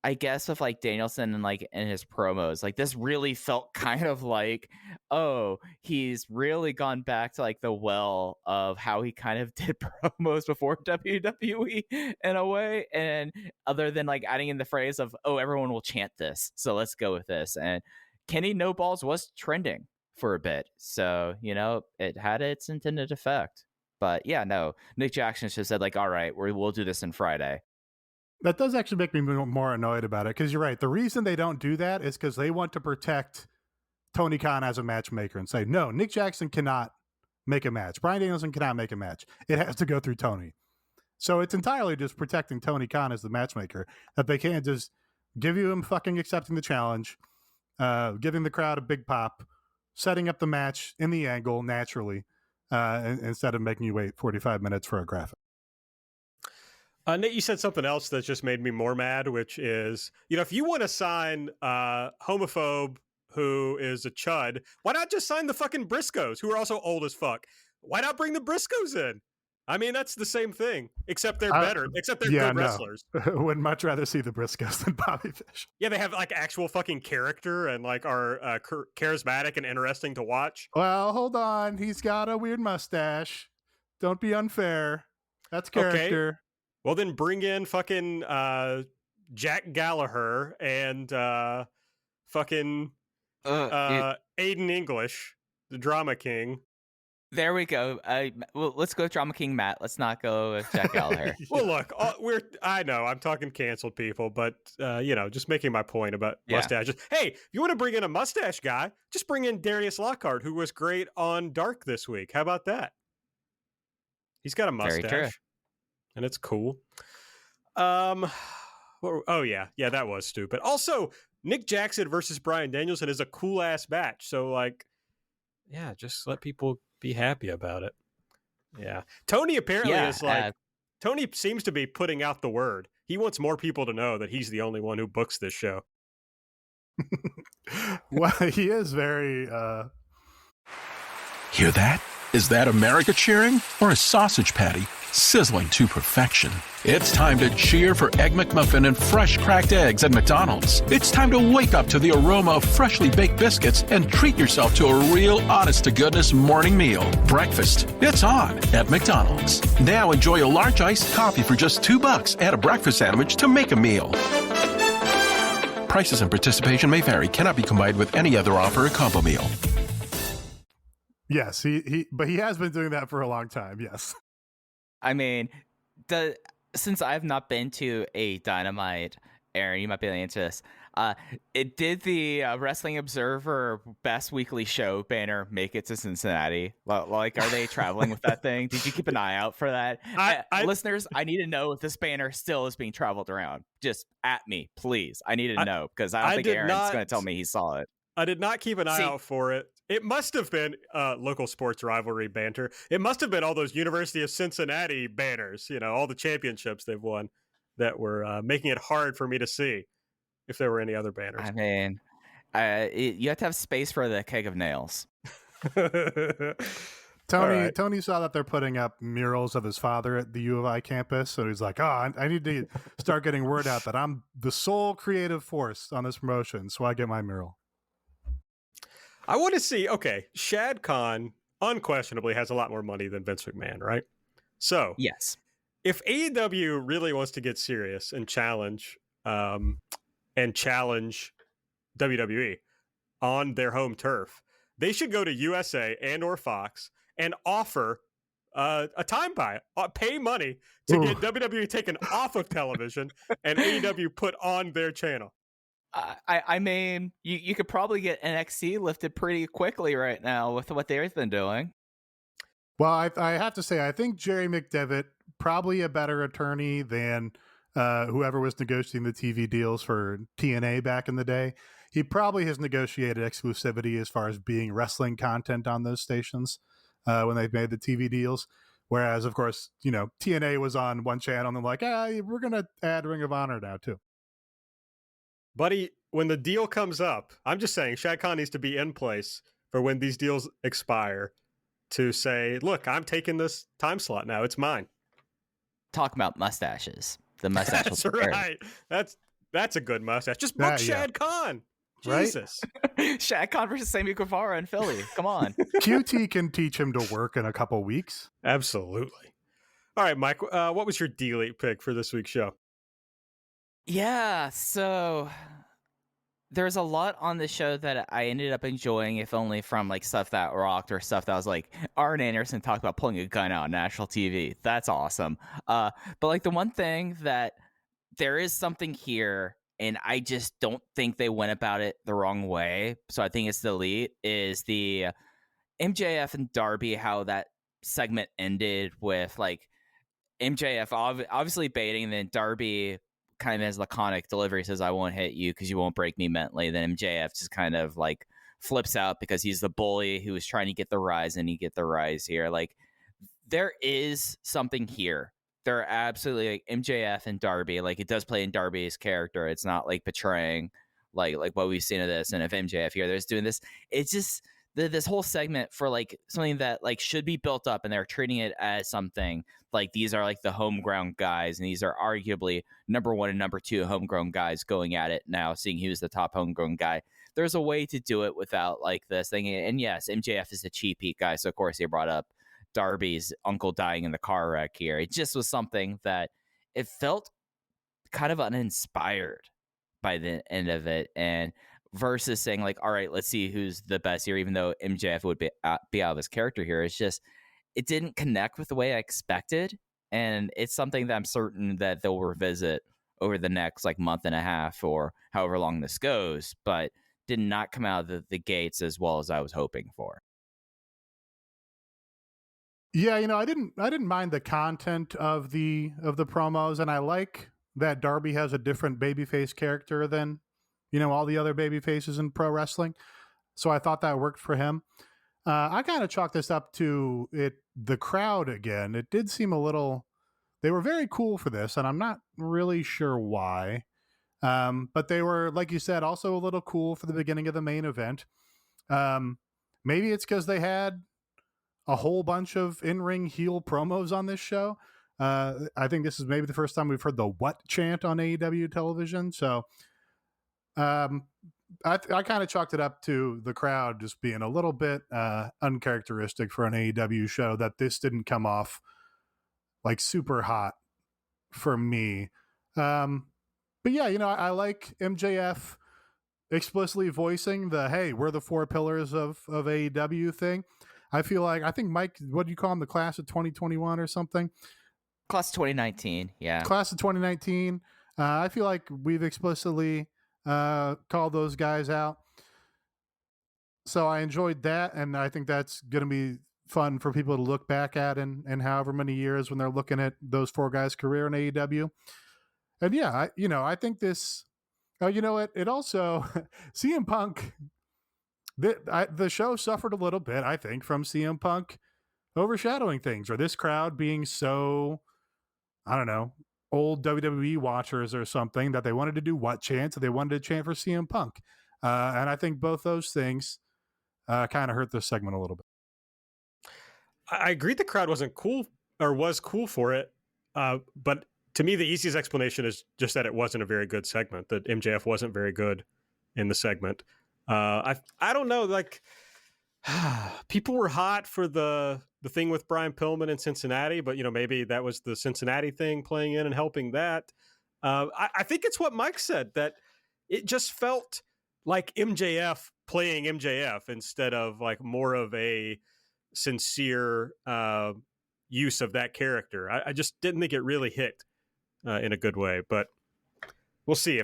Speaker 5: I guess with like Danielson and like in his promos, like this really felt kind of like, oh, he's really gone back to like the well of how he kind of did promos before WWE in a way. And other than like adding in the phrase of, oh, everyone will chant this, so let's go with this. And Kenny No Balls was trending for a bit, so you know it had its intended effect. But yeah, no, Nick Jackson just said like, all right, we'll do this on Friday.
Speaker 6: That does actually make me more annoyed about it, because you're right. The reason they don't do that is because they want to protect Tony Khan as a matchmaker and say, no, Nick Jackson cannot make a match. Bryan Danielson cannot make a match. It has to go through Tony. So it's entirely just protecting Tony Khan as the matchmaker, that they can't just give you him fucking accepting the challenge, giving the crowd a big pop, setting up the match in the angle naturally, instead of making you wait 45 minutes for a graphic.
Speaker 4: Nate, you said something else that just made me more mad, which is, you know, if you want to sign a homophobe who is a chud, why not just sign the fucking Briscoes, who are also old as fuck? Why not bring the Briscoes in? I mean, that's the same thing, except they're better, except they're good wrestlers.
Speaker 6: Would much rather see the Briscoes than Bobby Fish.
Speaker 4: Yeah, they have like actual fucking character and like are charismatic and interesting to watch.
Speaker 6: Well, hold on. He's got a weird mustache. Don't be unfair. That's character.
Speaker 4: Okay. Well, then bring in fucking Jack Gallagher and fucking Aiden English, the Drama King.
Speaker 5: There we go. Well, let's go with Drama King Matt. Let's not go with Jack Gallagher.
Speaker 4: Well, look, I know I'm talking canceled people, but you know, just making my point about mustaches. Hey, if you want to bring in a mustache guy, just bring in Darius Lockhart, who was great on Dark this week. How about that? He's got a mustache.
Speaker 5: Very true.
Speaker 4: And it's cool. Oh yeah, that was stupid. Also, Nick Jackson versus Bryan Danielson is a cool ass match. So like, yeah, just let people be happy about it. Yeah, Tony apparently is like, Tony seems to be putting out the word. He wants more people to know that he's the only one who books this show.
Speaker 6: Well, he is very.
Speaker 7: Hear that? Is that America cheering or a sausage patty sizzling to perfection? It's time to cheer for Egg McMuffin and fresh cracked eggs at McDonald's. It's time to wake up to the aroma of freshly baked biscuits and treat yourself to a real honest-to-goodness morning meal. Breakfast, it's on at McDonald's. Now enjoy a large iced coffee for just $2. Add a breakfast sandwich to make a meal. Prices and participation may vary. Cannot be combined with any other offer or combo meal.
Speaker 6: Yes, but he has been doing that for a long time. Yes.
Speaker 5: I mean, since I've not been to a Dynamite, Aaron, you might be able to answer this. It did the Wrestling Observer Best Weekly Show banner make it to Cincinnati? Like, are they traveling with that thing? Did you keep an eye out for that? Listeners, I need to know if this banner still is being traveled around. Just at me, please. I need to know, because I don't think Aaron's going to tell me he saw it.
Speaker 4: I did not keep an eye out for it. It must have been local sports rivalry banter. It must have been all those University of Cincinnati banners, you know, all the championships they've won that were making it hard for me to see if there were any other banners.
Speaker 5: I mean, you have to have space for the keg of nails.
Speaker 6: Tony saw that they're putting up murals of his father at the U of I campus, so he's like, I need to start getting word out that I'm the sole creative force on this promotion, so I get my mural.
Speaker 4: I want to see, okay, Shad Khan unquestionably has a lot more money than Vince McMahon, right? So,
Speaker 5: yes,
Speaker 4: if AEW really wants to get serious and challenge WWE on their home turf, they should go to USA and or Fox and offer a time buy, pay money to get WWE taken off of television and AEW put on their channel.
Speaker 5: I mean, you could probably get NXT lifted pretty quickly right now with what they've been doing.
Speaker 6: Well, I have to say, I think Jerry McDevitt, probably a better attorney than whoever was negotiating the TV deals for TNA back in the day. He probably has negotiated exclusivity as far as being wrestling content on those stations when they've made the TV deals. Whereas, of course, TNA was on one channel and they're like, we're going to add Ring of Honor now, too.
Speaker 4: Buddy, when the deal comes up, I'm just saying Shad Khan needs to be in place for when these deals expire to say, look, I'm taking this time slot now. It's mine.
Speaker 5: Talk about mustaches. The mustache.
Speaker 4: That's right. That's a good mustache. Just book Shad Khan. Jesus.
Speaker 6: Right?
Speaker 5: Shad Khan versus Sammy Guevara in Philly. Come on.
Speaker 6: QT can teach him to work in a couple weeks.
Speaker 4: Absolutely. All right, Mike, what was your D-Elite pick for this week's show?
Speaker 5: Yeah, so there's a lot on the show that I ended up enjoying, if only from like stuff that rocked or stuff that was like Arn Anderson talked about pulling a gun out on national TV. That's awesome. But like the one thing that there is something here, and I just don't think they went about it the wrong way. So I think it's the Elite is the MJF and Darby, how that segment ended with like MJF obviously baiting, and then Darby kind of has laconic delivery, says, I won't hit you because you won't break me mentally. Then MJF just kind of like flips out because he's the bully who was trying to get the rise, and he get the rise here. Like there is something here. They're absolutely like MJF and Darby. Like it does play in Darby's character. It's not like betraying like what we've seen of this. And if MJF here, there's doing this, it's just this whole segment for like something that like should be built up, and they're treating it as something like these are like the homegrown guys, and these are arguably number 1 and number 2 homegrown guys going at it now, seeing who's the top homegrown guy. There's a way to do it without like this thing. And yes, MJF is a cheap heat guy, so of course they brought up Darby's uncle dying in the car wreck here. It just was something that it felt kind of uninspired by the end of it, and versus saying like, all right, let's see who's the best here, even though MJF would be out of his character here. It's just, it didn't connect with the way I expected. And it's something that I'm certain that they'll revisit over the next like month and a half or however long this goes, but did not come out of the gates as well as I was hoping for.
Speaker 6: Yeah, I didn't mind the content of the promos, and I like that Darby has a different babyface character than all the other baby faces in pro wrestling. So I thought that worked for him. I kind of chalked this up to the crowd again. It did seem a little, they were very cool for this, and I'm not really sure why. But they were, like you said, also a little cool for the beginning of the main event. Maybe it's because they had a whole bunch of in-ring heel promos on this show. I think this is maybe the first time we've heard the "what" chant on AEW television. So I kind of chalked it up to the crowd just being a little bit uncharacteristic for an AEW show, that this didn't come off like super hot for me. But yeah, I like MJF explicitly voicing the, hey, we're the 4 pillars of AEW thing. I think Mike, what do you call him? The class of 2021 or something?
Speaker 5: Class of 2019. Yeah.
Speaker 6: Class of 2019. I feel like we've explicitly called those guys out. So I enjoyed that. And I think that's going to be fun for people to look back at in however many years when they're looking at those 4 guys' career in AEW. And yeah, I think this, it also, CM Punk, the show suffered a little bit, I think, from CM Punk overshadowing things, or this crowd being so, I don't know, old WWE watchers or something, that they wanted to do what chant, so they wanted to chant for CM Punk. And I think both those things kind of hurt this segment a little bit.
Speaker 4: I agree the crowd wasn't cool, or was cool for it. But to me, the easiest explanation is just that it wasn't a very good segment, that MJF wasn't very good in the segment. I don't know, like people were hot for the thing with Brian Pillman in Cincinnati, but maybe that was the Cincinnati thing playing in and helping that. I think it's what Mike said, that it just felt like MJF playing MJF instead of like more of a sincere use of that character. I just didn't think it really hit in a good way, but we'll see.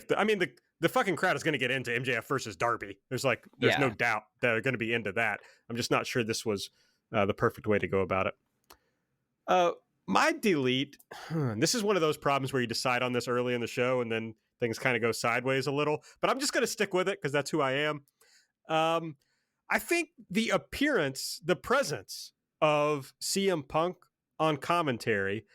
Speaker 4: the fucking crowd is going to get into MJF versus Darby. There's no doubt they're going to be into that. I'm just not sure this was the perfect way to go about it. My delete, this is one of those problems where you decide on this early in the show and then things kind of go sideways a little, but I'm just going to stick with it because that's who I am. I think the presence of CM Punk on commentary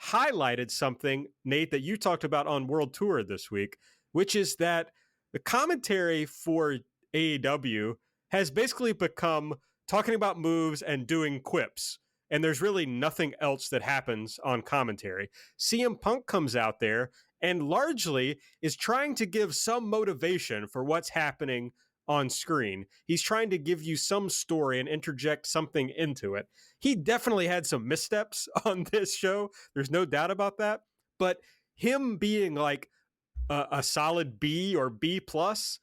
Speaker 4: highlighted something, Nate, that you talked about on World Tour this week, which is that the commentary for AEW has basically become talking about moves and doing quips. And there's really nothing else that happens on commentary. CM Punk comes out there and largely is trying to give some motivation for what's happening on screen. He's trying to give you some story and interject something into it. He definitely had some missteps on this show. There's no doubt about that. But him being like a solid B or B plus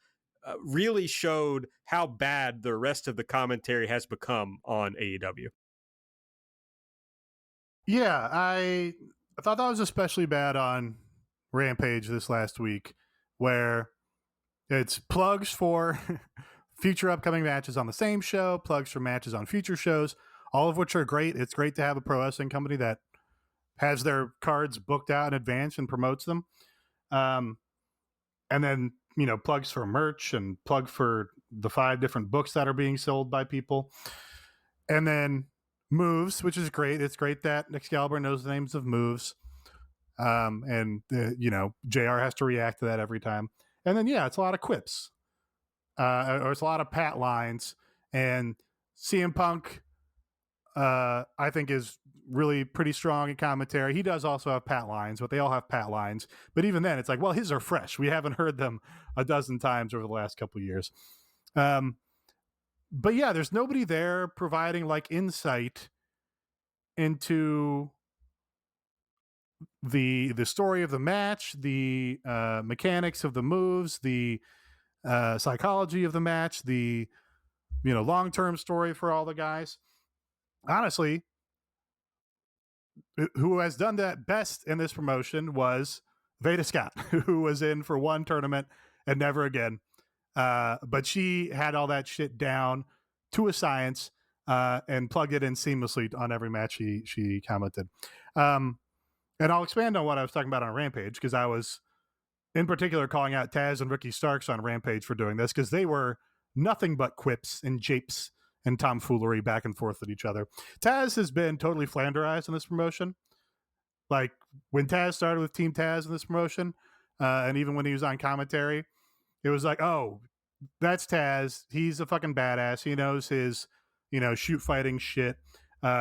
Speaker 4: really showed how bad the rest of the commentary has become on AEW.
Speaker 6: Yeah, I thought that was especially bad on Rampage this last week, where it's plugs for future upcoming matches on the same show, plugs for matches on future shows, all of which are great. It's great to have a pro wrestling company that has their cards booked out in advance and promotes them. And then, plugs for merch and plug for the 5 different books that are being sold by people. And then moves, which is great. It's great that Excalibur knows the names of moves. And JR has to react to that every time. And then, it's a lot of quips. Or it's a lot of pat lines. And CM Punk, I think, is really pretty strong in commentary. He does also have pat lines, but they all have pat lines. But even then, it's like, well, his are fresh. We haven't heard them a dozen times over the last couple of years. But yeah, there's nobody there providing like insight into the story of the match, the mechanics of the moves, the psychology of the match, the long-term story for all the guys. Honestly, who has done that best in this promotion was Veda Scott, who was in for one tournament and never again. But she had all that shit down to a science and plugged it in seamlessly on every match she commented. And I'll expand on what I was talking about on Rampage, because I was in particular calling out Taz and Ricky Starks on Rampage for doing this, because they were nothing but quips and japes and tomfoolery back and forth with each other. Taz has been totally flanderized in this promotion. Like when Taz started with Team Taz in this promotion, and even when he was on commentary, it was like, oh, that's Taz. He's a fucking badass. He knows his, shoot fighting shit.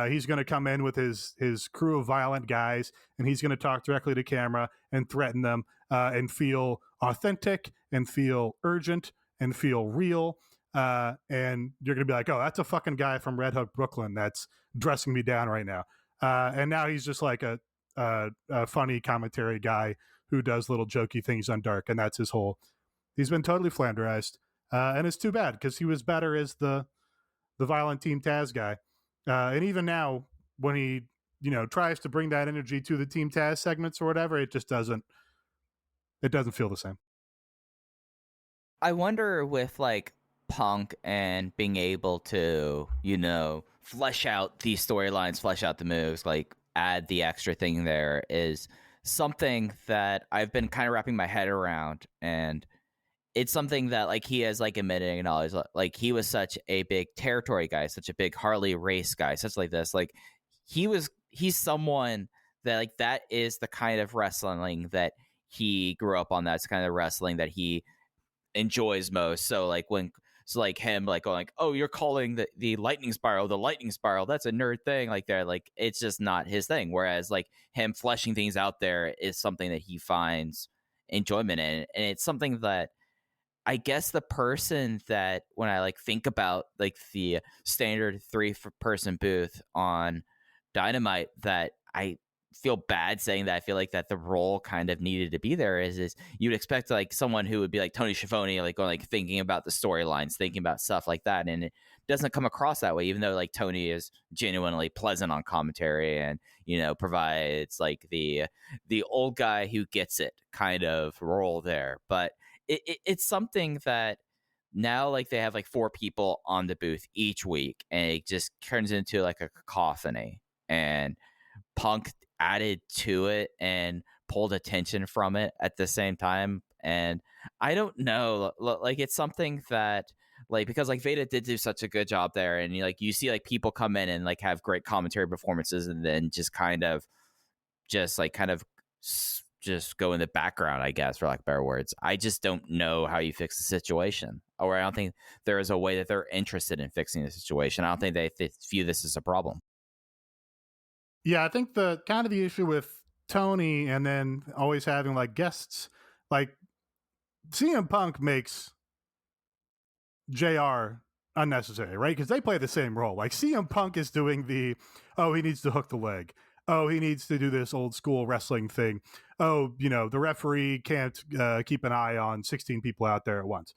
Speaker 6: He's going to come in with his crew of violent guys, and he's going to talk directly to camera and threaten them and feel authentic and feel urgent and feel real. And you're going to be like, oh, that's a fucking guy from Red Hook, Brooklyn that's dressing me down right now. And now he's just like a funny commentary guy who does little jokey things on Dark, and that's his whole. He's been totally flanderized, and it's too bad because he was better as the violent Team Taz guy. And even now, when he tries to bring that energy to the Team Taz segments or whatever, it just doesn't. It doesn't feel the same.
Speaker 5: I wonder with like Punk and being able to flesh out these storylines, flesh out the moves, like add the extra thing there is something that I've been kind of wrapping my head around, and it's something that like he has like admitting and always like he was such a big territory guy, such a big Harley race guy, such like this. Like he's someone that like that is the kind of wrestling that he grew up on. That's the kind of wrestling that he enjoys most. So like him like going like, oh, you're calling the lightning spiral the lightning spiral, that's a nerd thing, like they're like it's just not his thing. Whereas like him fleshing things out there is something that he finds enjoyment in, and it's something that I guess the person that when I like think about like the standard 3-person booth on Dynamite that I feel bad saying that. I feel like that the role kind of needed to be there is you'd expect like someone who would be like Tony Schiavone, like going, like thinking about the storylines, thinking about stuff like that. And it doesn't come across that way, even though like Tony is genuinely pleasant on commentary and, provides like the old guy who gets it kind of role there. But it's something that now like they have like 4 people on the booth each week, and it just turns into like a cacophony. And Punk added to it and pulled attention from it at the same time. And I don't know, like it's something that like, because like Veda did do such a good job there, and you see like people come in and like have great commentary performances and then just go in the background, I guess, for lack of better words. I just don't know how you fix the situation, or I don't think there is a way that they're interested in fixing the situation. I don't think they view this as a problem.
Speaker 6: Yeah, I think the kind of the issue with Tony and then always having like guests, like CM Punk makes JR unnecessary, right? Because they play the same role. Like CM Punk is doing he needs to hook the leg. Oh, he needs to do this old school wrestling thing. Oh, the referee can't keep an eye on 16 people out there at once.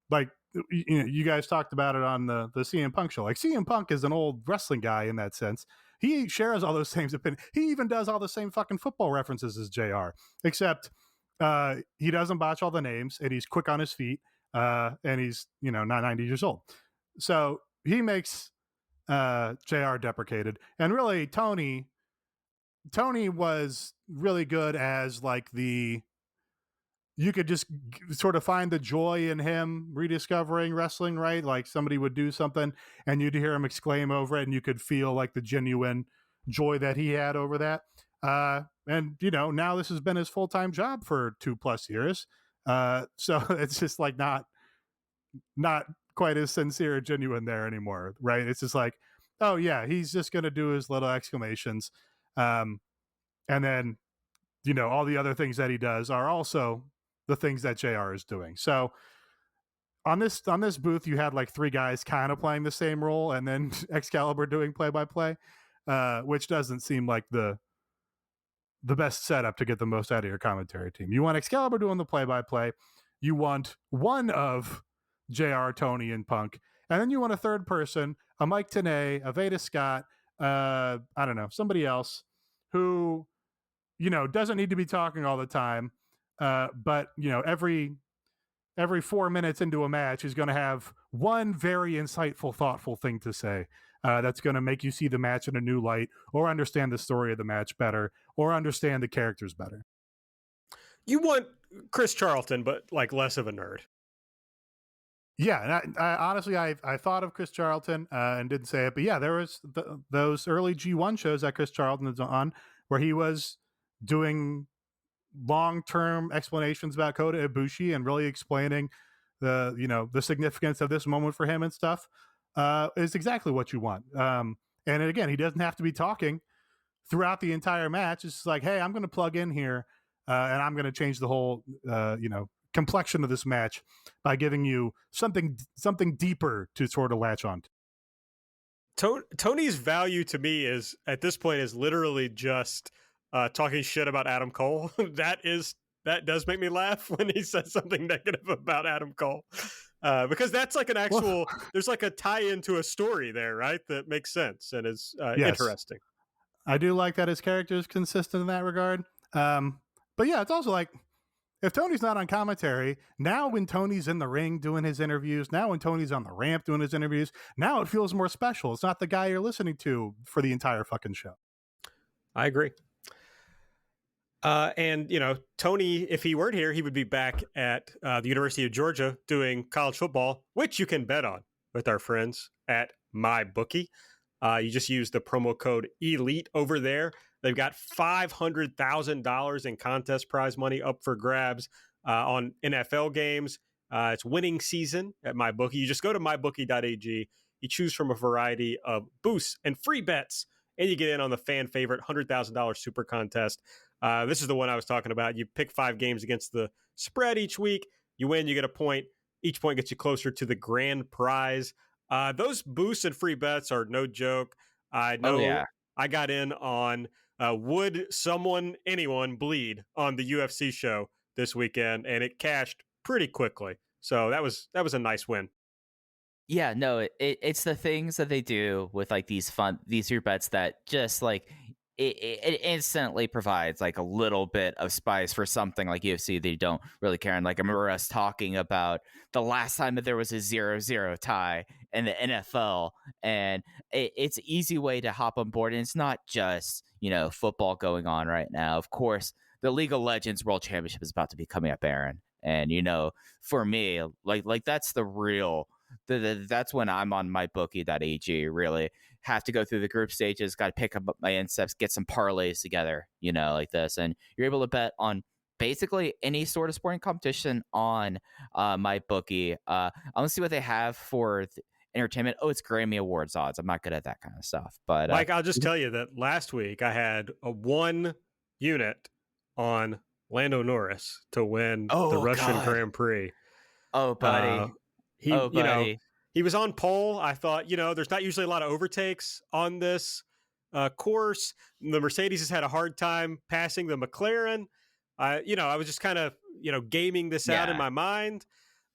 Speaker 6: Like, you guys talked about it on the CM Punk show. Like CM Punk is an old wrestling guy in that sense. He shares all those same opinions. He even does all the same fucking football references as JR, except he doesn't botch all the names, and he's quick on his feet, and he's, not 90 years old. So he makes JR deprecated. And really, Tony was really good as like you could just sort of find the joy in him rediscovering wrestling, right? Like somebody would do something and you'd hear him exclaim over it, and you could feel like the genuine joy that he had over that. And now this has been his full-time job for 2+ years. So it's just like not quite as sincere or genuine there anymore, right? It's just like, oh yeah, he's just going to do his little exclamations. And then, all the other things that he does are also the things that JR is doing. So on this booth, you had like 3 guys kind of playing the same role, and then Excalibur doing play-by-play, which doesn't seem like the best setup to get the most out of your commentary team. You want Excalibur doing the play-by-play. You want one of JR, Tony, and Punk. And then you want a third person, a Mike Tenay, a Veda Scott, I don't know, somebody else who, doesn't need to be talking all the time. But, every 4 minutes into a match is going to have one very insightful, thoughtful thing to say that's going to make you see the match in a new light, or understand the story of the match better, or understand the characters better.
Speaker 4: You want Chris Charlton, but like less of a nerd.
Speaker 6: Yeah, and I honestly, I thought of Chris Charlton and didn't say it, but yeah, there was those early G1 shows that Chris Charlton was on where he was doing long-term explanations about Kota Ibushi and really explaining the significance of this moment for him and stuff. Is exactly what you want. And again, he doesn't have to be talking throughout the entire match. It's just like, hey, I'm going to plug in here and I'm going to change the whole complexion of this match by giving you something deeper to sort of latch on to.
Speaker 4: Tony's value to me is at this point is literally just talking shit about Adam Cole. That does make me laugh when he says something negative about Adam Cole, because that's like an actual there's like a tie-in to a story there, right? That makes sense and is interesting.
Speaker 6: I do like that his character is consistent in that regard. But yeah, it's also like, if Tony's not on commentary, now when Tony's in the ring doing his interviews, now when Tony's on the ramp doing his interviews, now it feels more special. It's not the guy you're listening to for the entire fucking show.
Speaker 4: I agree. And, Tony, if he weren't here, he would be back at the University of Georgia doing college football, which you can bet on with our friends at MyBookie. You just use the promo code ELITE over there. They've got $500,000 in contest prize money up for grabs on NFL games. It's winning season at MyBookie. You just go to mybookie.ag. You choose from a variety of boosts and free bets, and you get in on the fan favorite $100,000 super contest. This is the one I was talking about. You pick 5 games against the spread each week. You win, you get a point. Each point gets you closer to the grand prize. Those boosts and free bets are no joke. I know I got in on would anyone bleed on the UFC show this weekend, and it cashed pretty quickly. So that was a nice win.
Speaker 5: Yeah, no, it's the things that they do with like these group bets that just like it instantly provides like a little bit of spice for something like UFC they don't really care. And like I remember us talking about the last time that there was a 0-0 tie in the NFL, and it's an easy way to hop on board. And it's not just, football going on right now. Of course, the League of Legends World Championship is about to be coming up, Aaron. And for me, like that's the real. That's when I'm on my bookie.ag. Really have to go through the group stages, got to pick up my insteps, get some parlays together, like this. And you're able to bet on basically any sort of sporting competition on my bookie. I want to see what they have for entertainment. Oh, it's Grammy Awards odds. I'm not good at that kind of stuff. But
Speaker 4: Mike, I'll just tell you that last week I had a 1 unit on Lando Norris to win the Russian Grand Prix.
Speaker 5: Oh, buddy.
Speaker 4: He was on pole. I thought, there's not usually a lot of overtakes on this course. The Mercedes has had a hard time passing the McLaren. I was just kind of, gaming this out in my mind.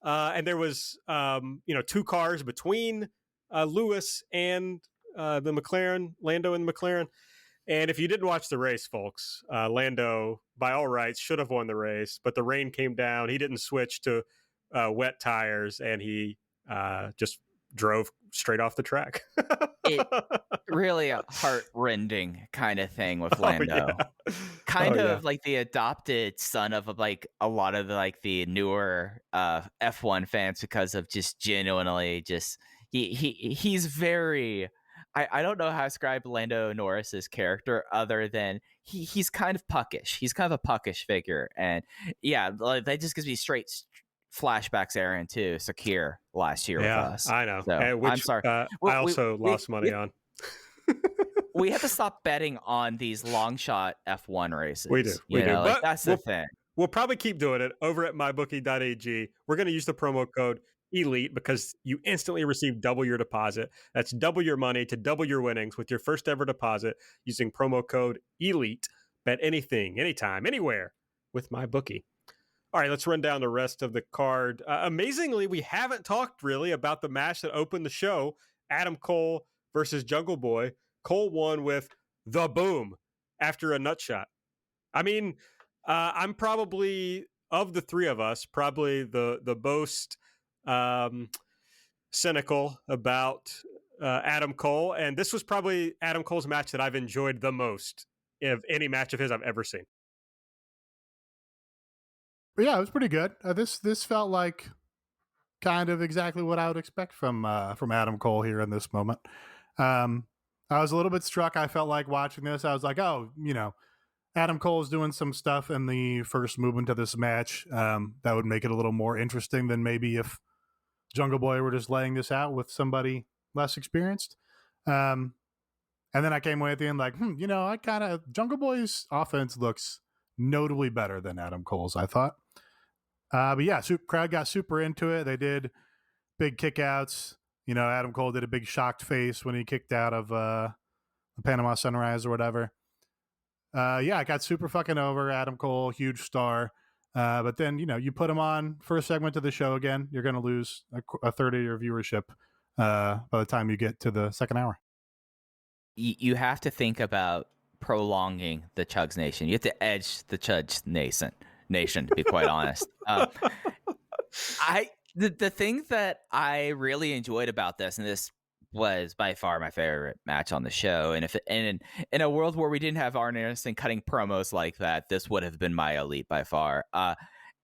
Speaker 4: And there was, 2 cars between Lewis and the McLaren, Lando and the McLaren. And if you didn't watch the race, folks, Lando, by all rights, should have won the race, but the rain came down. He didn't switch to wet tires, and he just drove straight off the track.
Speaker 5: It really a heart-rending kind of thing with Lando. Kind of like the adopted son of like a lot of the newer F1 fans, because of just genuinely just he's very. I don't know how to describe Lando Norris's character other than he's kind of puckish. He's kind of a puckish figure, and that just gives me straight flashbacks, Aaron, to Sakir last year with us.
Speaker 4: I know.
Speaker 5: So, I'm sorry.
Speaker 4: I also lost money on.
Speaker 5: We have to stop betting on these long shot F1 races.
Speaker 4: We do.
Speaker 5: But that's the thing.
Speaker 4: We'll probably keep doing it over at mybookie.ag. We're going to use the promo code ELITE because you instantly receive double your deposit. That's double your money to double your winnings with your first ever deposit using promo code ELITE. Bet anything, anytime, anywhere with MyBookie. All right, let's run down the rest of the card. Amazingly, we haven't talked really about the match that opened the show, Adam Cole versus Jungle Boy. Cole won with the boom after a nut shot. I mean, I'm probably, of the three of us, probably the most cynical about Adam Cole. And this was probably Adam Cole's match that I've enjoyed the most of any match of his I've ever seen.
Speaker 6: Yeah, it was pretty good. This felt like kind of exactly what I would expect from Adam Cole here in this moment. I was a little bit struck. I felt like watching this, I was like, oh, Adam Cole's doing some stuff in the first movement of this match that would make it a little more interesting than maybe if Jungle Boy were just laying this out with somebody less experienced. And then I came away at the end like, Jungle Boy's offense looks notably better than Adam Cole's, I thought. But yeah, crowd got super into it. They did big kickouts. Adam Cole did a big shocked face when he kicked out of the Panama Sunrise or whatever. I got super fucking over. Adam Cole, huge star. But then, you put him on first segment of the show again, you're going to lose a third of your viewership by the time you get to the second hour.
Speaker 5: You have to think about prolonging the Chugs Nation. You have to edge the Chugs Nation, to be quite honest. The thing that I really enjoyed about this, and this was by far my favorite match on the show, and in a world where we didn't have Arn Anderson cutting promos like that, this would have been my elite by far.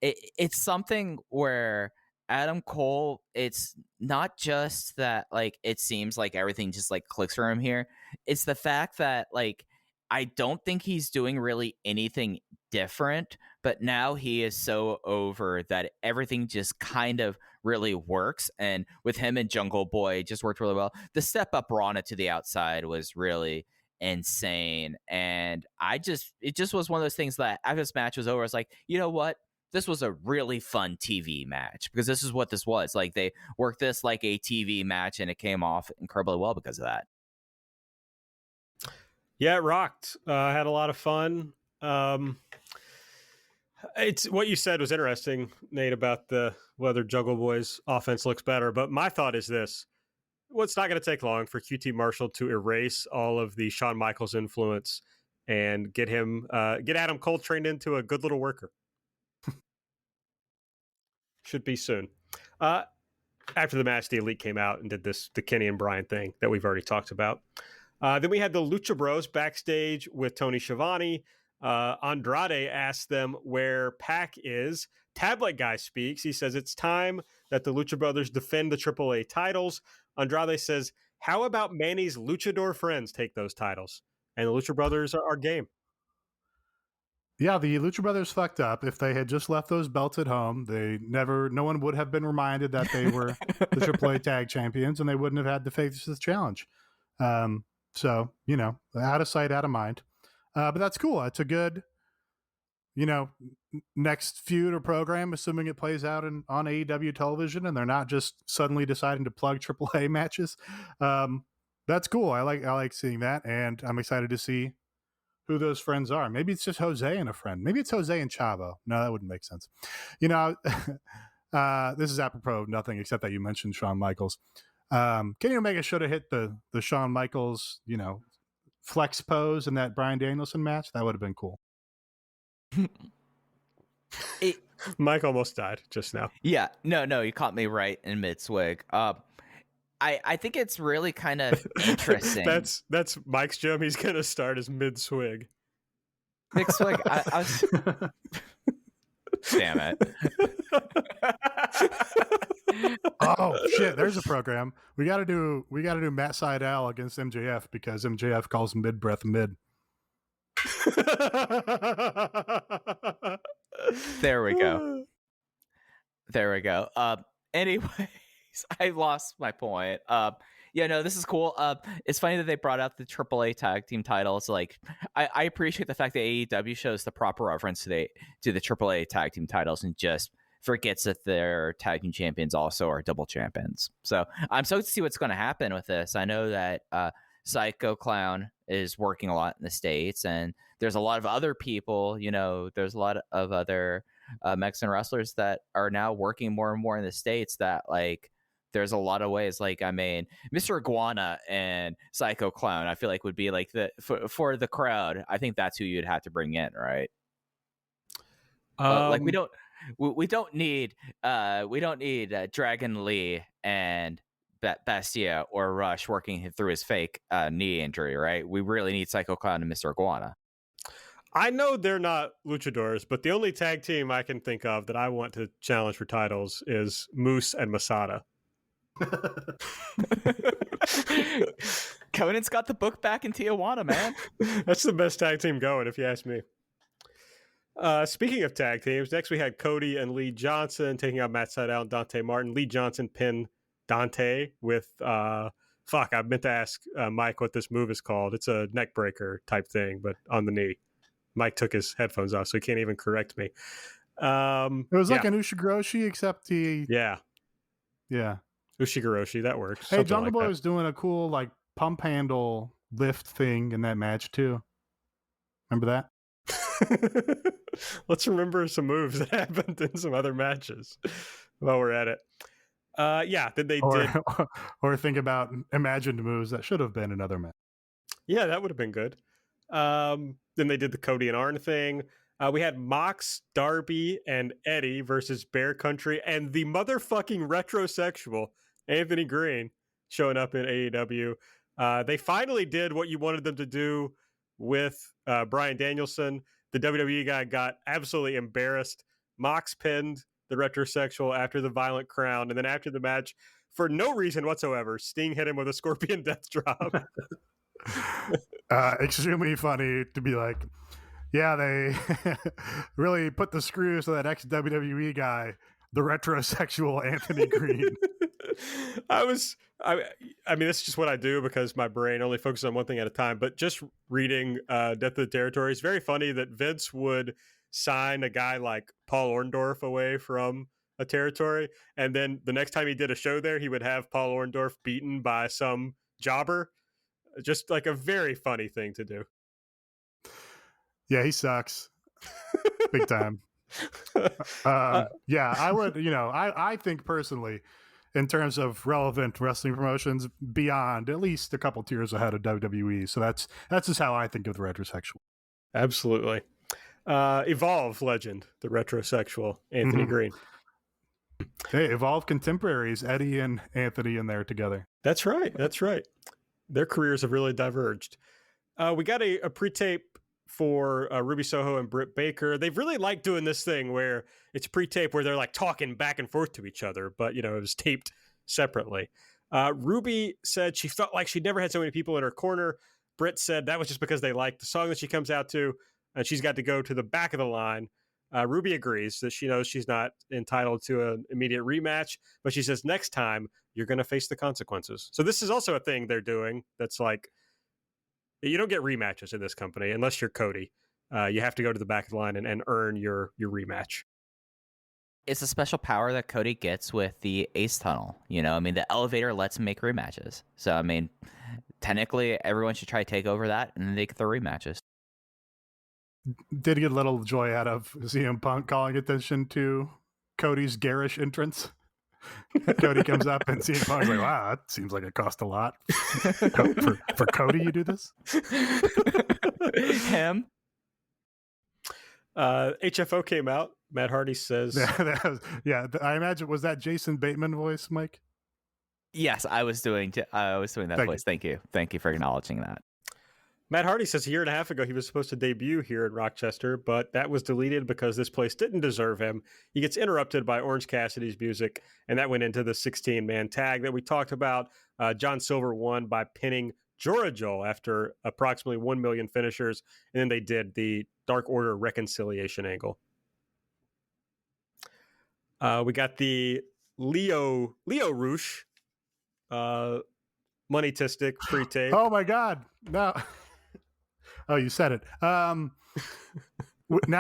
Speaker 5: It's something where Adam Cole, it's not just that it seems like everything just clicks for him here. It's the fact that I don't think he's doing really anything different, but now he is so over that everything just kind of really works. And with him and Jungle Boy, it just worked really well. The step up Rana to the outside was really insane. And it just was one of those things that after this match was over, I was like, you know what? This was a really fun TV match, because this is what this was. They worked this like a TV match, and it came off incredibly well because of that.
Speaker 4: Yeah, it rocked. I had a lot of fun. It's what you said was interesting, Nate, about the whether Jungle Boy's offense looks better. But my thought is this: well, it's not going to take long for QT Marshall to erase all of the Shawn Michaels influence and get Adam Cole trained into a good little worker. Should be soon. After the match, the Elite came out and did the Kenny and Bryan thing that we've already talked about. Then we had the Lucha Bros backstage with Tony Schiavone. Andrade asked them where Pac is. Tablet Guy speaks. He says it's time that the Lucha Brothers defend the AAA titles. Andrade says, how about Manny's luchador friends take those titles? And the Lucha Brothers are game.
Speaker 6: Yeah, the Lucha Brothers fucked up. If they had just left those belts at home, no one would have been reminded that they were the AAA tag champions, and they wouldn't have had to face this challenge. So, out of sight, out of mind. But that's cool. It's a good, next feud or program, assuming it plays out on AEW television and they're not just suddenly deciding to plug AAA matches. That's cool. I like seeing that, and I'm excited to see who those friends are. Maybe it's just Jose and a friend. Maybe it's Jose and Chavo. No, that wouldn't make sense. This is apropos of nothing except that you mentioned Shawn Michaels. Kenny Omega should have hit the Shawn Michaels, flex pose in that Bryan Danielson match. That would have been cool.
Speaker 4: Mike almost died just now.
Speaker 5: Yeah, no, you caught me right in mid swig. I think it's really kind of interesting.
Speaker 4: That's Mike's joke. He's gonna start as mid swig.
Speaker 5: Mid swig. I was... Damn it.
Speaker 6: Oh shit! There's a program. We got to do Matt Sydal against MJF because MJF calls mid breath mid.
Speaker 5: There we go. Anyways, I lost my point. This is cool. It's funny that they brought out the AAA tag team titles. Like, I appreciate the fact that AEW shows the proper reference to the AAA tag team titles and just forgets that their tag team champions also are double champions. So I'm stoked to see what's going to happen with this. I know that Psycho Clown is working a lot in the States, and there's a lot of other people, there's a lot of other Mexican wrestlers that are now working more and more in the States that, like, there's a lot of ways, like, I mean, Mr. Iguana and Psycho Clown, I feel like would be like for the crowd. I think that's who you'd have to bring in, right? Like we don't need Dragon Lee and Bestia or Rush working through his fake knee injury, right? We really need Psycho Clown and Mr. Iguana.
Speaker 4: I know they're not luchadors, but the only tag team I can think of that I want to challenge for titles is Moose and Masada.
Speaker 5: Conan's got the book back in Tijuana, man.
Speaker 4: That's the best tag team going, if you ask me. Speaking of tag teams, next we had Cody and Lee Johnson taking out Matt Sydal and Dante Martin. Lee Johnson pinned Dante with I meant to ask Mike what this move is called. It's a neck breaker type thing, but on the knee. Mike took his headphones off, so he can't even correct me.
Speaker 6: It was like an Ushigoroshi, except he...
Speaker 4: Yeah. Ushigoroshi, that works.
Speaker 6: Hey, Jungle Boy was doing a cool, like, pump handle lift thing in that match, too. Remember that?
Speaker 4: Let's remember some moves that happened in some other matches while we're at it. Then they did...
Speaker 6: Or think about imagined moves that should have been another match.
Speaker 4: Yeah, that would have been good. Then they did the Cody and Arn thing. We had Mox, Darby, and Eddie versus Bear Country and the motherfucking retrosexual Anthony Green showing up in AEW. They finally did what you wanted them to do with Bryan Danielson. The WWE guy got absolutely embarrassed. Mox pinned the retrosexual after the Violent Crown, and then after the match, for no reason whatsoever, Sting hit him with a Scorpion Death Drop.
Speaker 6: Extremely funny to be like, yeah, they really put the screws to that ex-WWE guy, the retrosexual Anthony Green.
Speaker 4: I mean, this is just what I do because my brain only focuses on one thing at a time, but just reading Death of the Territory, it's very funny that Vince would sign a guy like Paul Orndorff away from a territory, and then the next time he did a show there, he would have Paul Orndorff beaten by some jobber. Just like a very funny thing to do.
Speaker 6: Yeah, he sucks. Big time. Yeah, I would, I think personally, in terms of relevant wrestling promotions, beyond at least a couple tiers ahead of WWE. So that's just how I think of the retrosexual.
Speaker 4: Absolutely. Evolve legend, the retrosexual Anthony Green.
Speaker 6: Hey, Evolve contemporaries, Eddie and Anthony in there together.
Speaker 4: That's right. Their careers have really diverged. We got a pre-tape for Ruby Soho and Britt Baker. They've really liked doing this thing where it's pre-tape where they're like talking back and forth to each other, but it was taped separately. Ruby said she felt like she'd never had so many people in her corner. Britt said that was just because they liked the song that she comes out to, and she's got to go to the back of the line. Ruby agrees that she knows she's not entitled to an immediate rematch, but she says next time you're going to face the consequences. So this is also a thing they're doing that's like, you don't get rematches in this company unless you're Cody. You have to go to the back of the line and earn your rematch.
Speaker 5: It's a special power that Cody gets with the Ace Tunnel. The elevator lets him make rematches. So, technically, everyone should try to take over that, and then they get the rematches.
Speaker 6: Did get a little joy out of CM Punk calling attention to Cody's garish entrance. Cody comes up and CM Punk's like, wow, that seems like it cost a lot. For Cody, you do this?
Speaker 5: Him?
Speaker 6: HFO came out. Matt Hardy says... I imagine, was that Jason Bateman voice, Mike?
Speaker 5: Yes, I was doing that voice. Thank you for acknowledging that.
Speaker 4: Matt Hardy says a year and a half ago he was supposed to debut here in Rochester, but that was deleted because this place didn't deserve him. He gets interrupted by Orange Cassidy's music, and that went into the 16-man tag that we talked about. John Silver won by pinning Jorijo after approximately 1 million finishers, and then they did the Dark Order reconciliation angle. We got the Lio Rush Money Tistic pre-tape.
Speaker 6: Oh my God. No. Oh, you said it. Now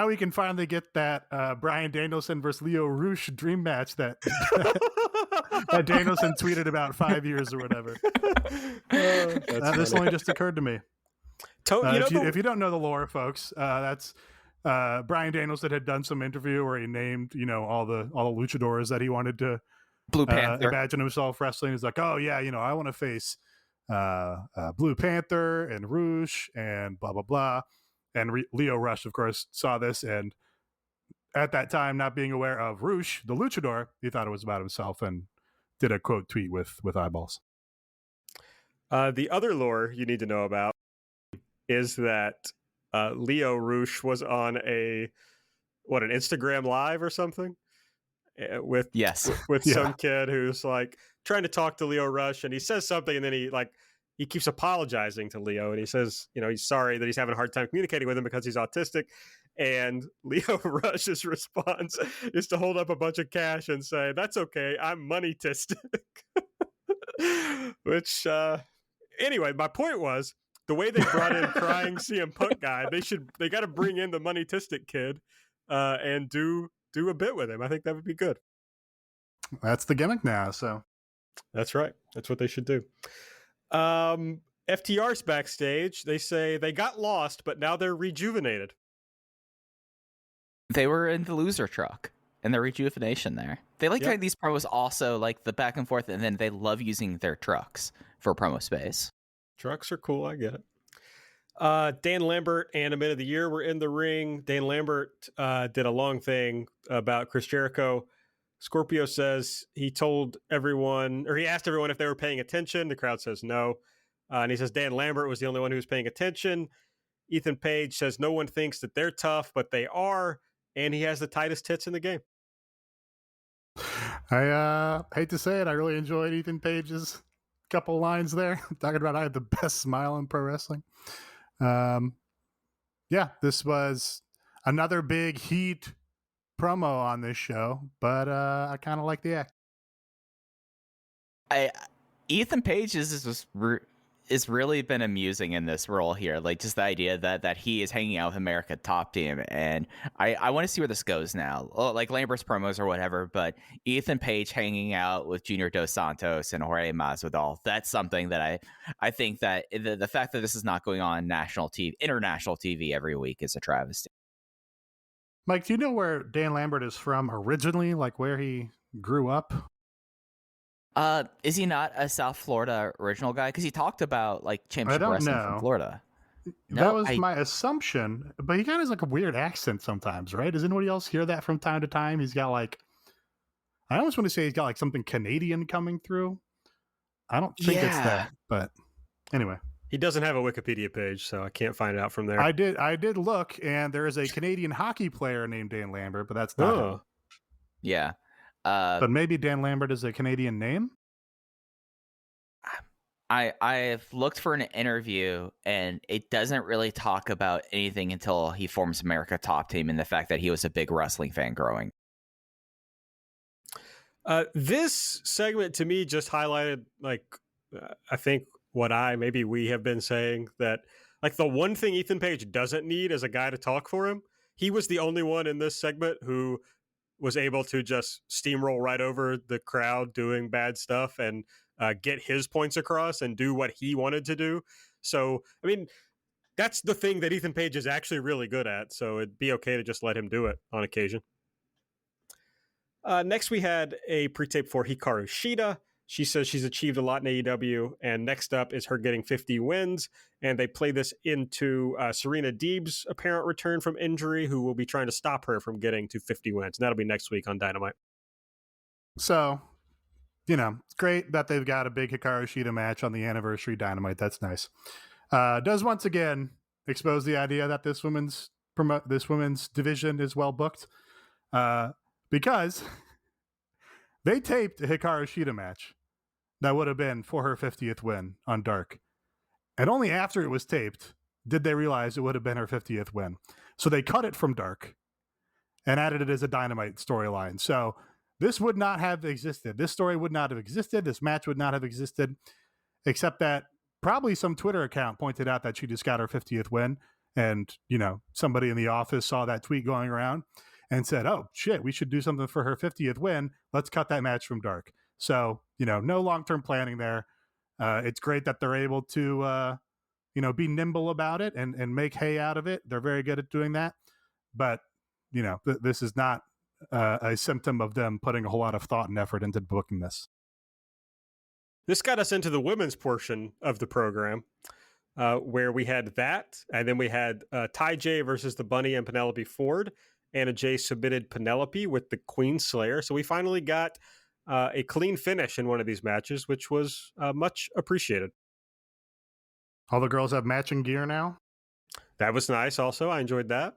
Speaker 6: we can finally get that Bryan Danielson versus Lio Rush dream match that Danielson tweeted about 5 years or whatever. This only just occurred to me. If you don't know the lore, folks, that's Bryan Danielson had done some interview where he named all the luchadors that he wanted to
Speaker 5: Blue Panther.
Speaker 6: Imagine himself wrestling. He's like, oh yeah, I want to face Blue Panther and Rush and blah blah blah. And Lio Rush, of course, saw this, and at that time, not being aware of Rush, the luchador, he thought it was about himself and did a quote tweet with eyeballs.
Speaker 4: The other lore you need to know about is that Lio Rush was on an Instagram Live or something with some kid who's like trying to talk to Lio Rush, and he says something, and then he keeps apologizing to Lio, and he says, he's sorry that he's having a hard time communicating with him because he's autistic. And Lio Rush's response is to hold up a bunch of cash and say, "That's okay, I'm money-tistic." Which, anyway, my point was, the way they brought in crying CM Punk guy, they got to bring in the money-tistic kid and do a bit with him. I think that would be good.
Speaker 6: That's the gimmick now, so.
Speaker 4: That's right. That's what they should do. FTR's backstage. They say they got lost, but now they're rejuvenated.
Speaker 5: They were in the loser truck and the rejuvenation there. They like doing these promos also, like the back and forth, and then they love using their trucks for promo space.
Speaker 4: Trucks are cool. I get it. Dan Lambert and Amid of the Year were in the ring. Dan Lambert did a long thing about Chris Jericho. Scorpio says he asked everyone if they were paying attention. The crowd says no. And he says Dan Lambert was the only one who was paying attention. Ethan Page says no one thinks that they're tough, but they are. And he has the tightest tits in the game.
Speaker 6: I hate to say it, I really enjoyed Ethan Page's couple lines there. Talking about I had the best smile in pro wrestling. This was another big heat promo on this show, but I kind of like the act.
Speaker 5: Ethan Page is is really been amusing in this role here. Like, just the idea that he is hanging out with America Top Team, and I want to see where this goes now. Like Lambert's promos or whatever, but Ethan Page hanging out with Junior Dos Santos and Jorge Masvidal, that's something that I think that the fact that this is not going on international TV every week is a travesty.
Speaker 6: Mike, do you know where Dan Lambert is from originally? Like where he grew up?
Speaker 5: Is he not a South Florida original guy? Because he talked about like championship
Speaker 6: I don't
Speaker 5: wrestling
Speaker 6: know.
Speaker 5: from Florida.
Speaker 6: That was my assumption, but he kind of has like a weird accent sometimes, right? Does anybody else hear that from time to time? He's got like, I almost want to say he's got like something Canadian coming through. I don't think it's that, but anyway.
Speaker 4: He doesn't have a Wikipedia page, so I can't find it out from there.
Speaker 6: I did look, and there is a Canadian hockey player named Dan Lambert, but that's not him.
Speaker 5: Yeah.
Speaker 6: But maybe Dan Lambert is a Canadian name?
Speaker 5: I've looked for an interview, and it doesn't really talk about anything until he forms America Top Team and the fact that he was a big wrestling fan growing.
Speaker 4: This segment to me just highlighted, like, I think we have been saying, that like the one thing Ethan Page doesn't need is a guy to talk for him. He was the only one in this segment who was able to just steamroll right over the crowd doing bad stuff and get his points across and do what he wanted to do. So, I mean, that's the thing that Ethan Page is actually really good at. So it'd be okay to just let him do it on occasion. Next, we had a pre-tape for Hikaru Shida. She says she's achieved a lot in AEW, and next up is her getting 50 wins. And they play this into Serena Deeb's apparent return from injury, who will be trying to stop her from getting to 50 wins. And that'll be next week on Dynamite.
Speaker 6: So, it's great that they've got a big Hikaru Shida match on the anniversary Dynamite. That's nice. Does once again expose the idea that this women's division is well booked, because they taped a Hikaru Shida match that would have been for her 50th win on Dark. And only after it was taped did they realize it would have been her 50th win. So they cut it from Dark and added it as a Dynamite storyline. So this would not have existed. This story would not have existed. This match would not have existed, except that probably some Twitter account pointed out that she just got her 50th win. And, somebody in the office saw that tweet going around and said, oh, shit, we should do something for her 50th win. Let's cut that match from Dark. So, no long-term planning there. It's great that they're able to, be nimble about it and make hay out of it. They're very good at doing that. But, this is not a symptom of them putting a whole lot of thought and effort into booking this.
Speaker 4: This got us into the women's portion of the program, where we had that, and then we had Ty J versus the Bunny and Penelope Ford. Anna Jay submitted Penelope with the Queen Slayer. So we finally got a clean finish in one of these matches, which was much appreciated.
Speaker 6: All the girls have matching gear now?
Speaker 4: That was nice also. I enjoyed that.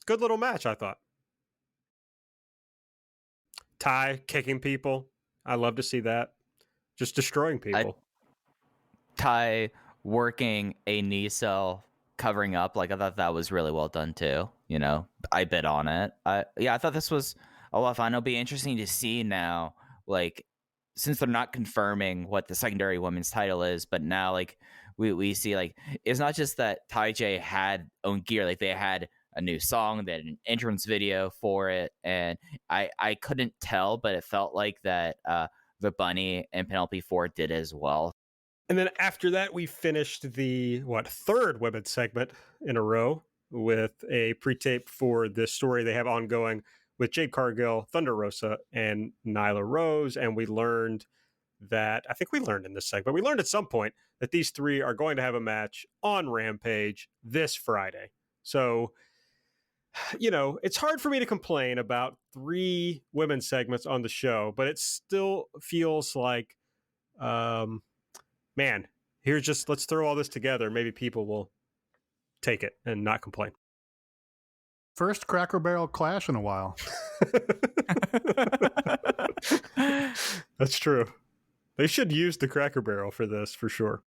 Speaker 4: Good little match, I thought. Ty kicking people. I love to see that. Just destroying people.
Speaker 5: Ty working a knee cell, covering up. Like, I thought that was really well done too. I bid on it. I thought this was a lot of fun. It'll be interesting to see now, like, since they're not confirming what the secondary women's title is, but now, like, we see, like, it's not just that Ty J had own gear. Like, they had a new song, they had an entrance video for it, and I couldn't tell, but it felt like that the Bunny and Penelope Ford did as well.
Speaker 4: And then after that, we finished the third women's segment in a row with a pre-tape for this story they have ongoing with Jade Cargill, Thunder Rosa, and Nyla Rose. And we learned that, I think we learned in this segment, we learned at some point that these three are going to have a match on Rampage this Friday. So, it's hard for me to complain about 3 women's segments on the show, but it still feels like, man, let's throw all this together. Maybe people will take it and not complain.
Speaker 6: First Cracker Barrel clash in a while.
Speaker 4: That's true. They should use the Cracker Barrel for this, for sure.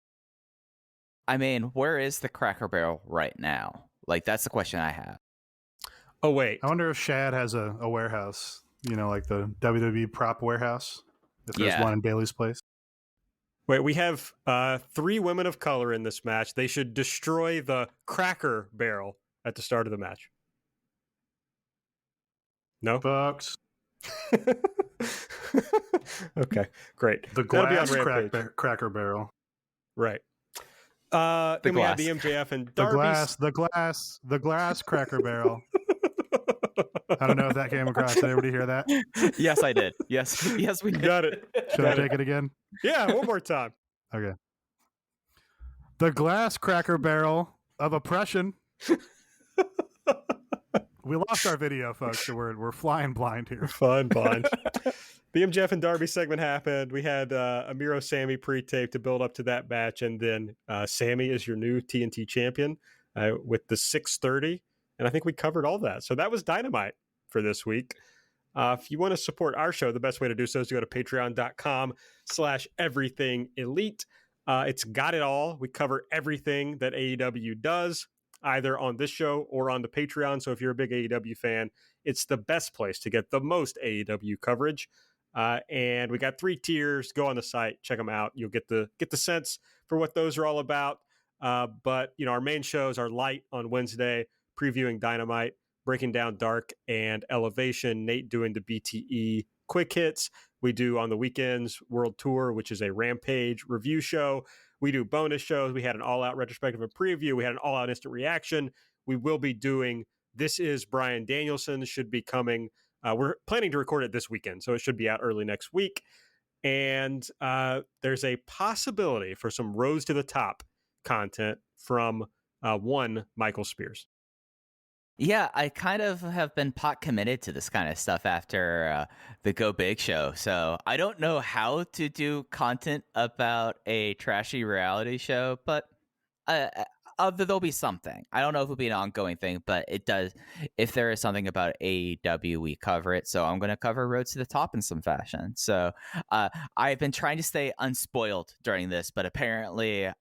Speaker 5: I mean, where is the Cracker Barrel right now? Like, that's the question I have.
Speaker 4: Oh, wait.
Speaker 6: I wonder if Shad has a warehouse, like the WWE prop warehouse, if there's one in Bailey's place.
Speaker 4: Wait, we have 3 women of color in this match. They should destroy the Cracker Barrel at the start of the match. No?
Speaker 6: Bucks.
Speaker 4: Okay, great.
Speaker 6: The
Speaker 4: That'll be on
Speaker 6: glass
Speaker 4: Rampage.
Speaker 6: cracker barrel.
Speaker 4: Right. Then we have the MJF and Darby.
Speaker 6: The glass cracker barrel. I don't know if that came across. Did everybody hear that?
Speaker 5: Yes, I did. Yes, we did.
Speaker 4: Got it.
Speaker 6: Should I take it again?
Speaker 4: Yeah, one more time.
Speaker 6: Okay. The glass cracker barrel of oppression. We lost our video, folks, so we're flying blind here.
Speaker 4: Fun blind. The MJF and Darby segment happened. We had a Miro Sammy pre-tape to build up to that match, and then Sammy is your new TNT champion with the 6:30, and I think we covered all that. So that was Dynamite for this week. If you want to support our show, the best way to do so is to go to patreon.com/everythingelite. It's got it all. We cover everything that AEW does, either on this show or on the Patreon. So if you're a big AEW fan, it's the best place to get the most AEW coverage. And we got 3 tiers. Go on the site, check them out. You'll get the sense for what those are all about. But our main shows are Light on Wednesday, previewing Dynamite, breaking down Dark and Elevation. Nate doing the BTE quick hits. We do on the weekends World Tour, which is a Rampage review show. We do bonus shows. We had an all-out retrospective and preview. We had an all-out instant reaction. We will be doing This Is Bryan Danielson, should be coming. We're planning to record it this weekend, so it should be out early next week. And there's a possibility for some Rose to the Top content from one Michael Spears.
Speaker 5: Yeah, I kind of have been pot committed to this kind of stuff after the Go Big show. So I don't know how to do content about a trashy reality show, but there'll be something. I don't know if it'll be an ongoing thing, but it does. If there is something about AEW, we cover it. So I'm going to cover Road to the Top in some fashion. So I've been trying to stay unspoiled during this, but apparently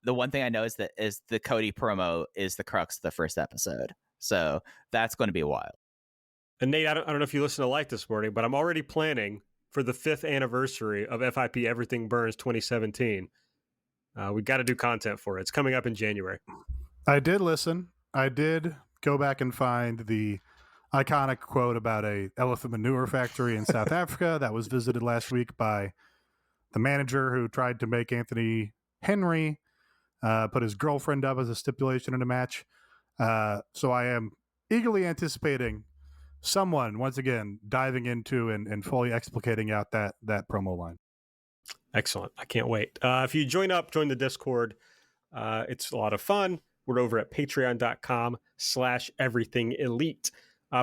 Speaker 5: the one thing I know is the Cody promo is the crux of the first episode. So that's going to be wild.
Speaker 4: And Nate, I don't know if you listened to Light this morning, but I'm already planning for the 5th anniversary of FIP Everything Burns 2017. We got to do content for it. It's coming up in January.
Speaker 6: I did listen. I did go back and find the iconic quote about a elephant manure factory in South Africa that was visited last week by the manager who tried to make Anthony Henry put his girlfriend up as a stipulation in a match. So I am eagerly anticipating someone once again diving into and fully explicating out that promo line.
Speaker 4: Excellent. I can't wait. If you join the Discord, it's a lot of fun. We're over at patreon.com/everythingelite.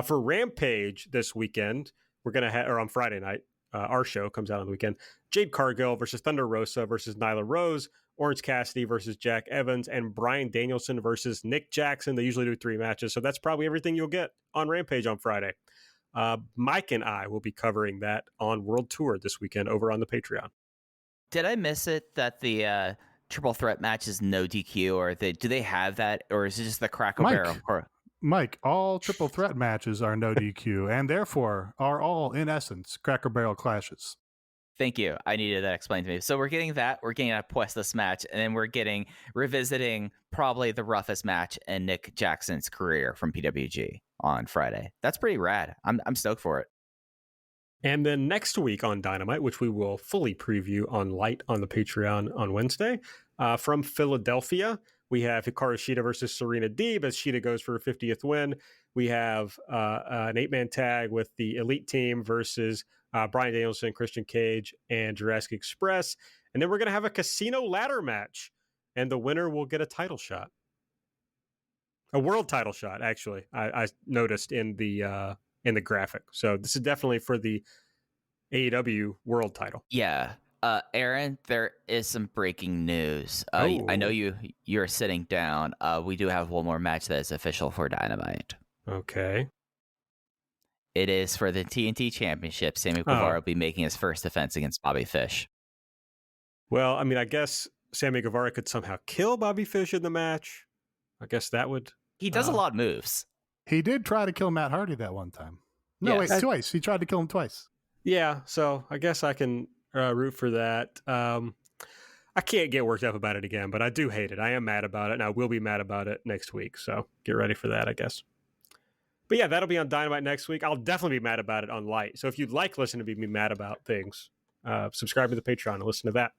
Speaker 4: For Rampage this weekend, we're going to have, or on Friday night, our show comes out on the weekend, Jade Cargill versus Thunder Rosa versus Nyla Rose, Orange Cassidy versus Jack Evans, and Bryan Danielson versus Nick Jackson. They usually do 3 matches, so that's probably everything you'll get on Rampage on Friday. Mike and I will be covering that on World Tour this weekend over on the Patreon.
Speaker 5: Did I miss it that the triple threat match is no DQ, or do they have that, or is it just the Cracker Barrel?
Speaker 6: Mike, all triple threat matches are no DQ, and therefore are all, in essence, Cracker Barrel clashes.
Speaker 5: Thank you. I needed that explained to me. So we're getting that. We're getting a Puestas match, and then we're revisiting probably the roughest match in Nick Jackson's career from PWG on Friday. That's pretty rad. I'm stoked for it.
Speaker 4: And then next week on Dynamite, which we will fully preview on Light on the Patreon on Wednesday, from Philadelphia, we have Hikaru Shida versus Serena Deeb as Shida goes for her 50th win. We have an 8-man tag with the Elite Team versus Bryan Danielson, Christian Cage, and Jurassic Express. And then we're going to have a casino ladder match, and the winner will get a title shot. A world title shot, actually, I noticed in the graphic. So this is definitely for the AEW world title.
Speaker 5: Yeah. Aaron, there is some breaking news. I know you're sitting down. We do have one more match that is official for Dynamite.
Speaker 4: Okay.
Speaker 5: It is for the TNT Championship. Sammy Guevara will be making his first defense against Bobby Fish.
Speaker 4: Well, I mean, I guess Sammy Guevara could somehow kill Bobby Fish in the match. I guess that would...
Speaker 5: He does a lot of moves.
Speaker 6: He did try to kill Matt Hardy that one time. No,
Speaker 5: yes.
Speaker 6: wait, twice. He tried to kill him twice.
Speaker 4: Yeah, so I guess I can root for that. I can't get worked up about it again, but I do hate it. I am mad about it, and I will be mad about it next week. So get ready for that, I guess. But yeah, that'll be on Dynamite next week. I'll definitely be mad about it on Light. So if you'd like listening to me be mad about things, subscribe to the Patreon and listen to that.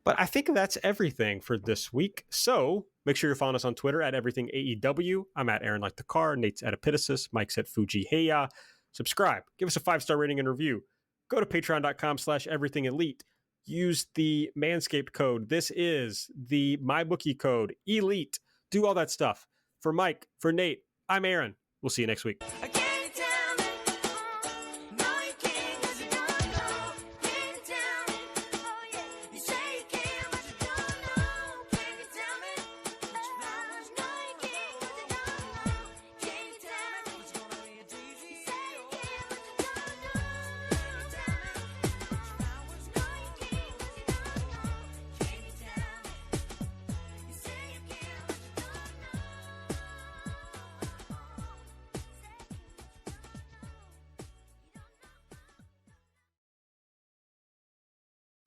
Speaker 4: But I think that's everything for this week. So make sure you're following us on Twitter at Everything AEW. I'm at Aaron Like the Car. Nate's at Epitasis. Mike's at Fuji Heya. Subscribe. Give us a 5-star rating and review. Go to patreon.com/everythingelite. Use the Manscaped code. This is the MyBookie code, ELITE. Do all that stuff. For Mike, for Nate, I'm Aaron. We'll see you next week.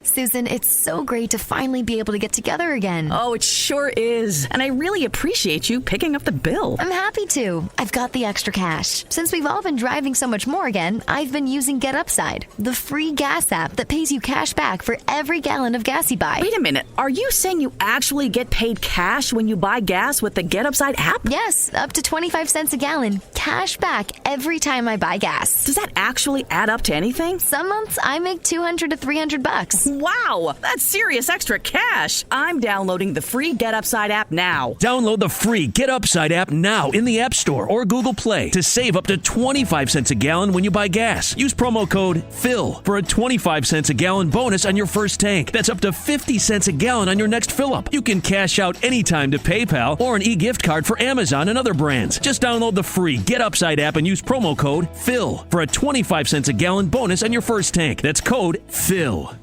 Speaker 8: Susan, it's so great to finally be able to get together again.
Speaker 9: Oh, it sure is. And I really appreciate you picking up the bill.
Speaker 8: I'm happy to. I've got the extra cash. Since we've all been driving so much more again, I've been using Get Upside, the free gas app that pays you cash back for every gallon of gas you buy.
Speaker 9: Wait a minute. Are you saying you actually get paid cash when you buy gas with the Get Upside app?
Speaker 8: Yes, up to 25 cents a gallon, cash back every time I buy gas.
Speaker 9: Does that actually add up to anything?
Speaker 8: Some months I make $200 to $300.
Speaker 9: Wow, that's serious extra cash. I'm downloading the free Get Upside app now.
Speaker 10: Download the free Get Upside app now in the App Store or Google Play to save up to 25 cents a gallon when you buy gas. Use promo code PHIL for a 25 cents a gallon bonus on your first tank. That's up to 50 cents a gallon on your next fill-up. You can cash out anytime to PayPal or an e-gift card for Amazon and other brands. Just download the free Get Upside app and use promo code PHIL for a 25 cents a gallon bonus on your first tank. That's code PHIL.